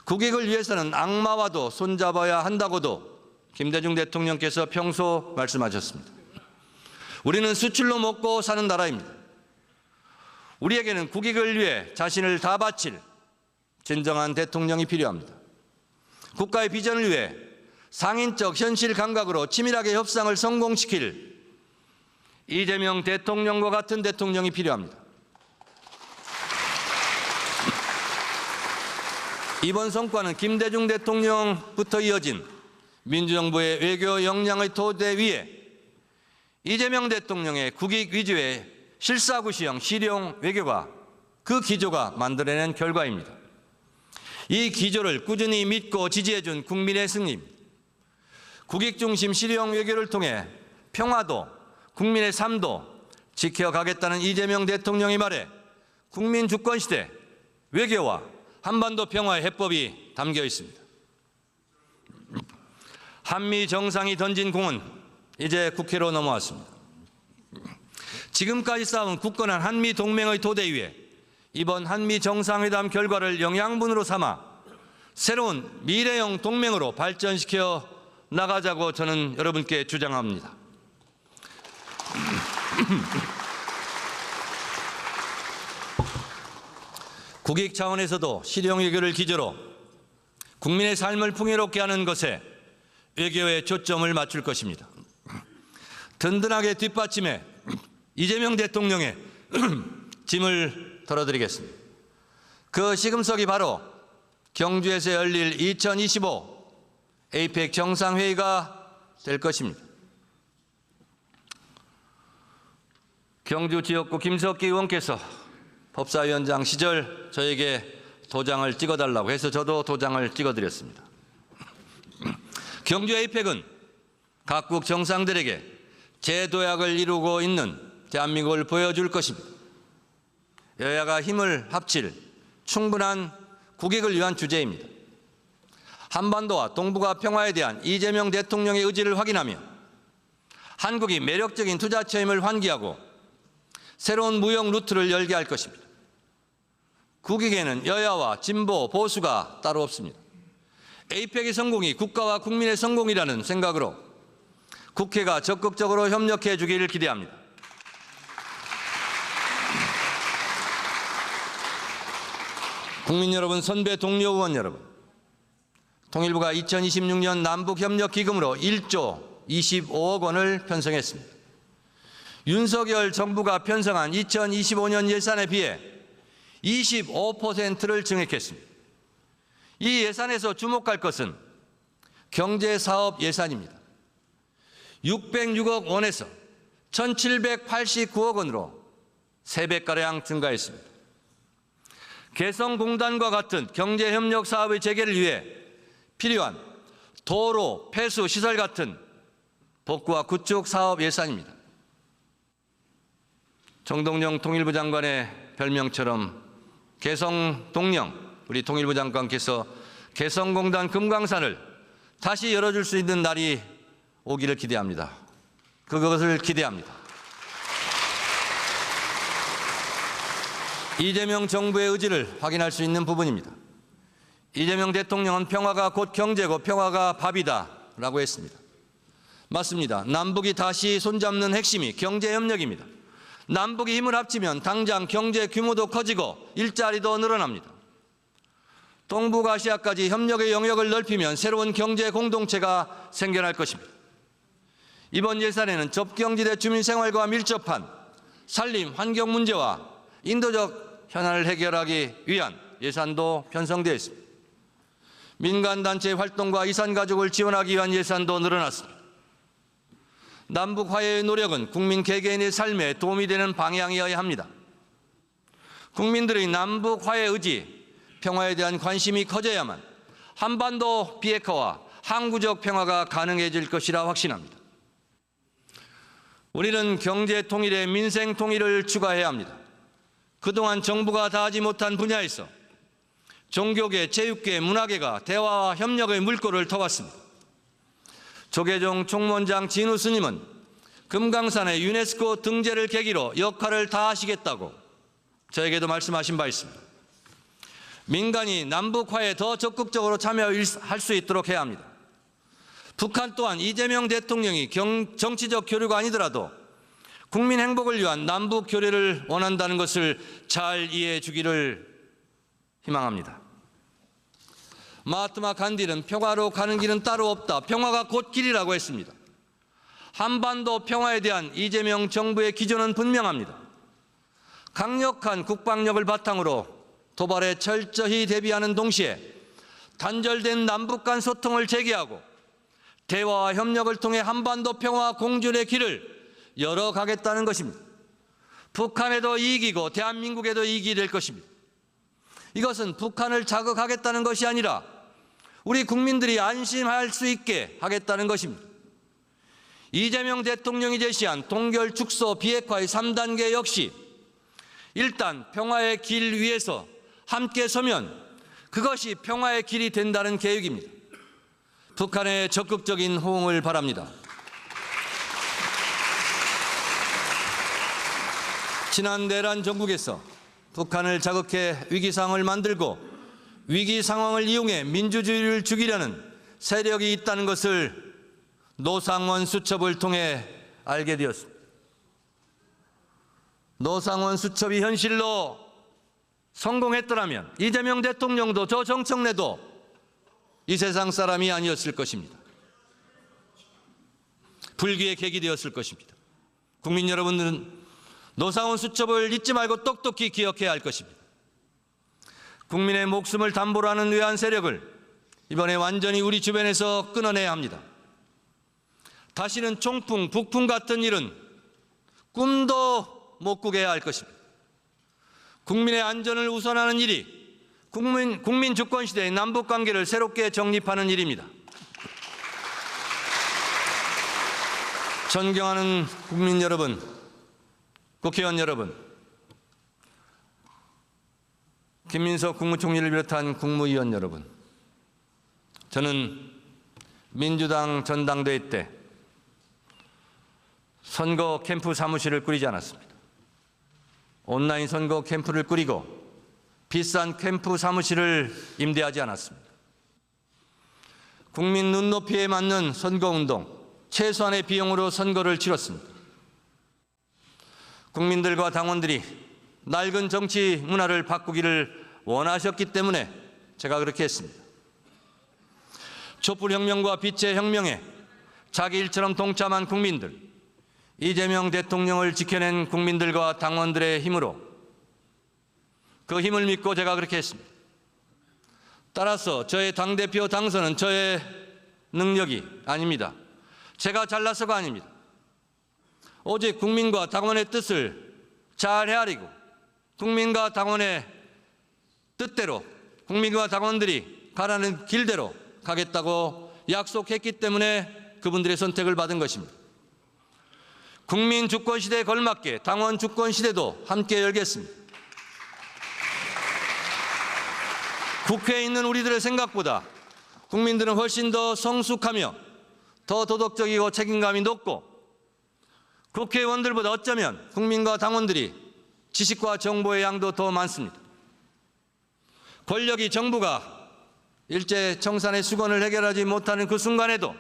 국익을 위해서는 악마와도 손잡아야 한다고도 김대중 대통령께서 평소 말씀하셨습니다. 우리는 수출로 먹고 사는 나라입니다. 우리에게는 국익을 위해 자신을 다 바칠 진정한 대통령이 필요합니다. 국가의 비전을 위해 상인적 현실 감각으로 치밀하게 협상을 성공시킬 이재명 대통령과 같은 대통령이 필요합니다. 이번 성과는 김대중 대통령부터 이어진 민주정부의 외교 역량의 토대 위에 이재명 대통령의 국익 위주의 실사구시형 실용 외교가 그 기조가 만들어낸 결과입니다. 이 기조를 꾸준히 믿고 지지해준 국민의 승리입니다. 국익 중심 실용 외교를 통해 평화도 국민의 삶도 지켜가겠다는 이재명 대통령의 말에 국민 주권 시대 외교와 한반도 평화의 해법이 담겨 있습니다. 한미 정상이 던진 공은 이제 국회로 넘어왔습니다. 지금까지 쌓은 굳건한 한미 동맹의 토대 위에 이번 한미 정상회담 결과를 영양분으로 삼아 새로운 미래형 동맹으로 발전시켜 나가자고 저는 여러분께 주장합니다. 국익 차원에서도 실용 외교를 기조로 국민의 삶을 풍요롭게 하는 것에 외교에 초점을 맞출 것입니다. 든든하게 뒷받침해 이재명 대통령의 짐을 덜어드리겠습니다. 그 시금석이 바로 경주에서 열릴 2025 에이펙 정상회의가 될 것입니다. 경주 지역구 김석기 의원께서 법사위원장 시절 저에게 도장을 찍어달라고 해서 저도 도장을 찍어드렸습니다. 경주 에이펙은 각국 정상들에게 재도약을 이루고 있는 대한민국을 보여줄 것입니다. 여야가 힘을 합칠 충분한 국익을 위한 주제입니다. 한반도와 동북아 평화에 대한 이재명 대통령의 의지를 확인하며 한국이 매력적인 투자 체험을 환기하고 새로운 무역 루트를 열게 할 것입니다. 국익에는 여야와 진보, 보수가 따로 없습니다. 에이펙의 성공이 국가와 국민의 성공이라는 생각으로 국회가 적극적으로 협력해 주기를 기대합니다. 국민 여러분, 선배 동료 의원 여러분, 통일부가 2026년 남북협력기금으로 1조 25억 원을 편성했습니다. 윤석열 정부가 편성한 2025년 예산에 비해 25%를 증액했습니다. 이 예산에서 주목할 것은 경제사업 예산입니다. 606억 원에서 1,789억 원으로 3배가량 증가했습니다. 개성공단과 같은 경제협력 사업의 재개를 위해 필요한 도로, 폐수, 시설 같은 복구와 구축 사업 예산입니다. 정동영 통일부 장관의 별명처럼 개성동령, 우리 통일부 장관께서 개성공단 금강산을 다시 열어줄 수 있는 날이 오기를 기대합니다. 그것을 기대합니다. 이재명 정부의 의지를 확인할 수 있는 부분입니다. 이재명 대통령은 평화가 곧 경제고 평화가 밥이다라고 했습니다. 맞습니다. 남북이 다시 손잡는 핵심이 경제협력입니다. 남북이 힘을 합치면 당장 경제 규모도 커지고 일자리도 늘어납니다. 동북아시아까지 협력의 영역을 넓히면 새로운 경제 공동체가 생겨날 것입니다. 이번 예산에는 접경지대 주민 생활과 밀접한 산림, 환경 문제와 인도적 현안을 해결하기 위한 예산도 편성되어 있습니다. 민간단체 활동과 이산가족을 지원하기 위한 예산도 늘어났습니다. 남북 화해의 노력은 국민 개개인의 삶에 도움이 되는 방향이어야 합니다. 국민들의 남북 화해 의지, 평화에 대한 관심이 커져야만 한반도 비핵화와 항구적 평화가 가능해질 것이라 확신합니다. 우리는 경제 통일에 민생 통일을 추가해야 합니다. 그동안 정부가 다하지 못한 분야에서 종교계, 체육계, 문화계가 대화와 협력의 물꼬를 터왔습니다. 조계종 총무원장 진우 스님은 금강산의 유네스코 등재를 계기로 역할을 다하시겠다고 저에게도 말씀하신 바 있습니다. 민간이 남북화에 더 적극적으로 참여할 수 있도록 해야 합니다. 북한 또한 이재명 대통령이 정치적 교류가 아니더라도 국민 행복을 위한 남북 교류를 원한다는 것을 잘 이해해 주기를 희망합니다. 마하트마 간디는 평화로 가는 길은 따로 없다. 평화가 곧 길이라고 했습니다. 한반도 평화에 대한 이재명 정부의 기조는 분명합니다. 강력한 국방력을 바탕으로 도발에 철저히 대비하는 동시에 단절된 남북 간 소통을 재개하고 대화와 협력을 통해 한반도 평화 공존의 길을 열어가겠다는 것입니다. 북한에도 이익이고 대한민국에도 이익이 될 것입니다. 이것은 북한을 자극하겠다는 것이 아니라 우리 국민들이 안심할 수 있게 하겠다는 것입니다. 이재명 대통령이 제시한 동결, 축소, 비핵화의 3단계 역시 일단 평화의 길 위에서 함께 서면 그것이 평화의 길이 된다는 계획입니다. 북한의 적극적인 호응을 바랍니다. 지난 내란 정국에서 북한을 자극해 위기 상황을 만들고 위기 상황을 이용해 민주주의를 죽이려는 세력이 있다는 것을 노상원 수첩을 통해 알게 되었습니다. 노상원 수첩이 현실로 성공했더라면 이재명 대통령도 저 정청래도 이 세상 사람이 아니었을 것입니다. 불기의 계기 되었을 것입니다. 국민 여러분들은 노상원 수첩을 잊지 말고 똑똑히 기억해야 할 것입니다. 국민의 목숨을 담보로 하는 외환 세력을 이번에 완전히 우리 주변에서 끊어내야 합니다. 다시는 총풍, 북풍 같은 일은 꿈도 못 꾸게 해야 할 것입니다. 국민의 안전을 우선하는 일이 국민 주권 시대의 남북 관계를 새롭게 정립하는 일입니다. 존경하는 국민 여러분, 국회의원 여러분, 김민석 국무총리를 비롯한 국무위원 여러분, 저는 민주당 전당대회 때 선거 캠프 사무실을 꾸리지 않았습니다. 온라인 선거 캠프를 꾸리고 비싼 캠프 사무실을 임대하지 않았습니다. 국민 눈높이에 맞는 선거운동, 최소한의 비용으로 선거를 치렀습니다. 국민들과 당원들이 낡은 정치 문화를 바꾸기를 원하셨기 때문에 제가 그렇게 했습니다. 촛불혁명과 빛의 혁명에 자기 일처럼 동참한 국민들, 이재명 대통령을 지켜낸 국민들과 당원들의 힘으로 그 힘을 믿고 제가 그렇게 했습니다. 따라서 저의 당대표 당선은 저의 능력이 아닙니다. 제가 잘나서가 아닙니다. 오직 국민과 당원의 뜻을 잘 헤아리고 국민과 당원의 뜻대로 국민과 당원들이 가라는 길대로 가겠다고 약속했기 때문에 그분들의 선택을 받은 것입니다. 국민 주권 시대에 걸맞게 당원 주권 시대도 함께 열겠습니다. 국회에 있는 우리들의 생각보다 국민들은 훨씬 더 성숙하며 더 도덕적이고 책임감이 높고 국회의원들보다 어쩌면 국민과 당원들이 지식과 정보의 양도 더 많습니다. 권력이 정부가 일제 청산의 수건을 해결하지 못하는 그 순간에도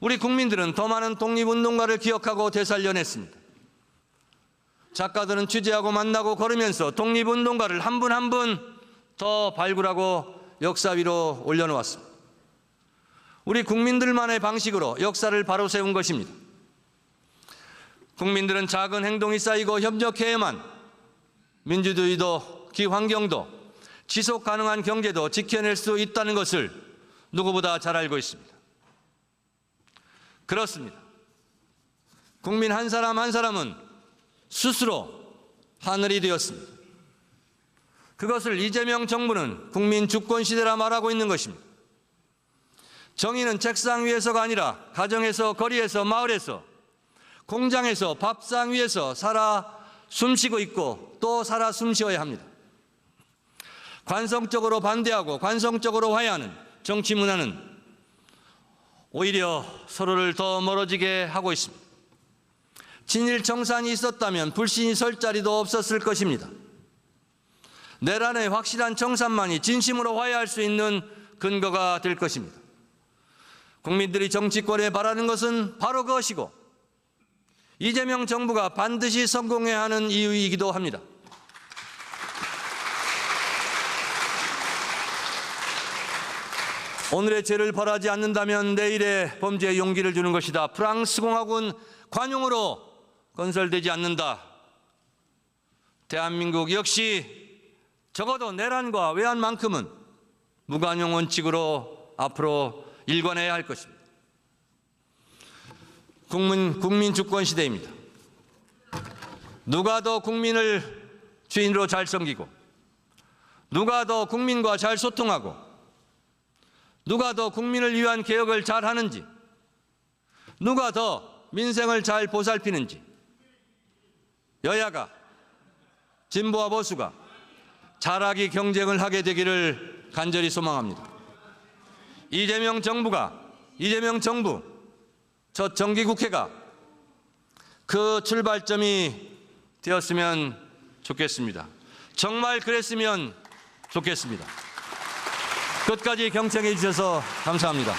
우리 국민들은 더 많은 독립운동가를 기억하고 되살려냈습니다. 작가들은 취재하고 만나고 걸으면서 독립운동가를 한 분 한 분 더 발굴하고 역사 위로 올려놓았습니다. 우리 국민들만의 방식으로 역사를 바로 세운 것입니다. 국민들은 작은 행동이 쌓이고 협력해야만 민주주의도 기환경도 지속 가능한 경제도 지켜낼 수 있다는 것을 누구보다 잘 알고 있습니다. 그렇습니다. 국민 한 사람 한 사람은 스스로 하늘이 되었습니다. 그것을 이재명 정부는 국민 주권 시대라 말하고 있는 것입니다. 정의는 책상 위에서가 아니라 가정에서, 거리에서, 마을에서, 공장에서, 밥상 위에서 살아 숨쉬고 있고 또 살아 숨쉬어야 합니다. 관성적으로 반대하고 관성적으로 화해하는 정치 문화는 오히려 서로를 더 멀어지게 하고 있습니다. 친일 정산이 있었다면 불신이 설 자리도 없었을 것입니다. 내란의 확실한 정산만이 진심으로 화해할 수 있는 근거가 될 것입니다. 국민들이 정치권에 바라는 것은 바로 그것이고 이재명 정부가 반드시 성공해야 하는 이유이기도 합니다. 오늘의 죄를 벌하지 않는다면 내일의 범죄에 용기를 주는 것이다. 프랑스 공화군 관용으로 건설되지 않는다. 대한민국 역시 적어도 내란과 외환만큼은 무관용 원칙으로 앞으로 일관해야 할 것입니다. 국민 주권 시대입니다. 누가 더 국민을 주인으로 잘 섬기고 누가 더 국민과 잘 소통하고 누가 더 국민을 위한 개혁을 잘 하는지 누가 더 민생을 잘 보살피는지 여야가 진보와 보수가 잘하기 경쟁을 하게 되기를 간절히 소망합니다. 이재명 정부, 첫 정기국회가 그 출발점이 되었으면 좋겠습니다. 정말 그랬으면 좋겠습니다. 끝까지 경청해 주셔서 감사합니다.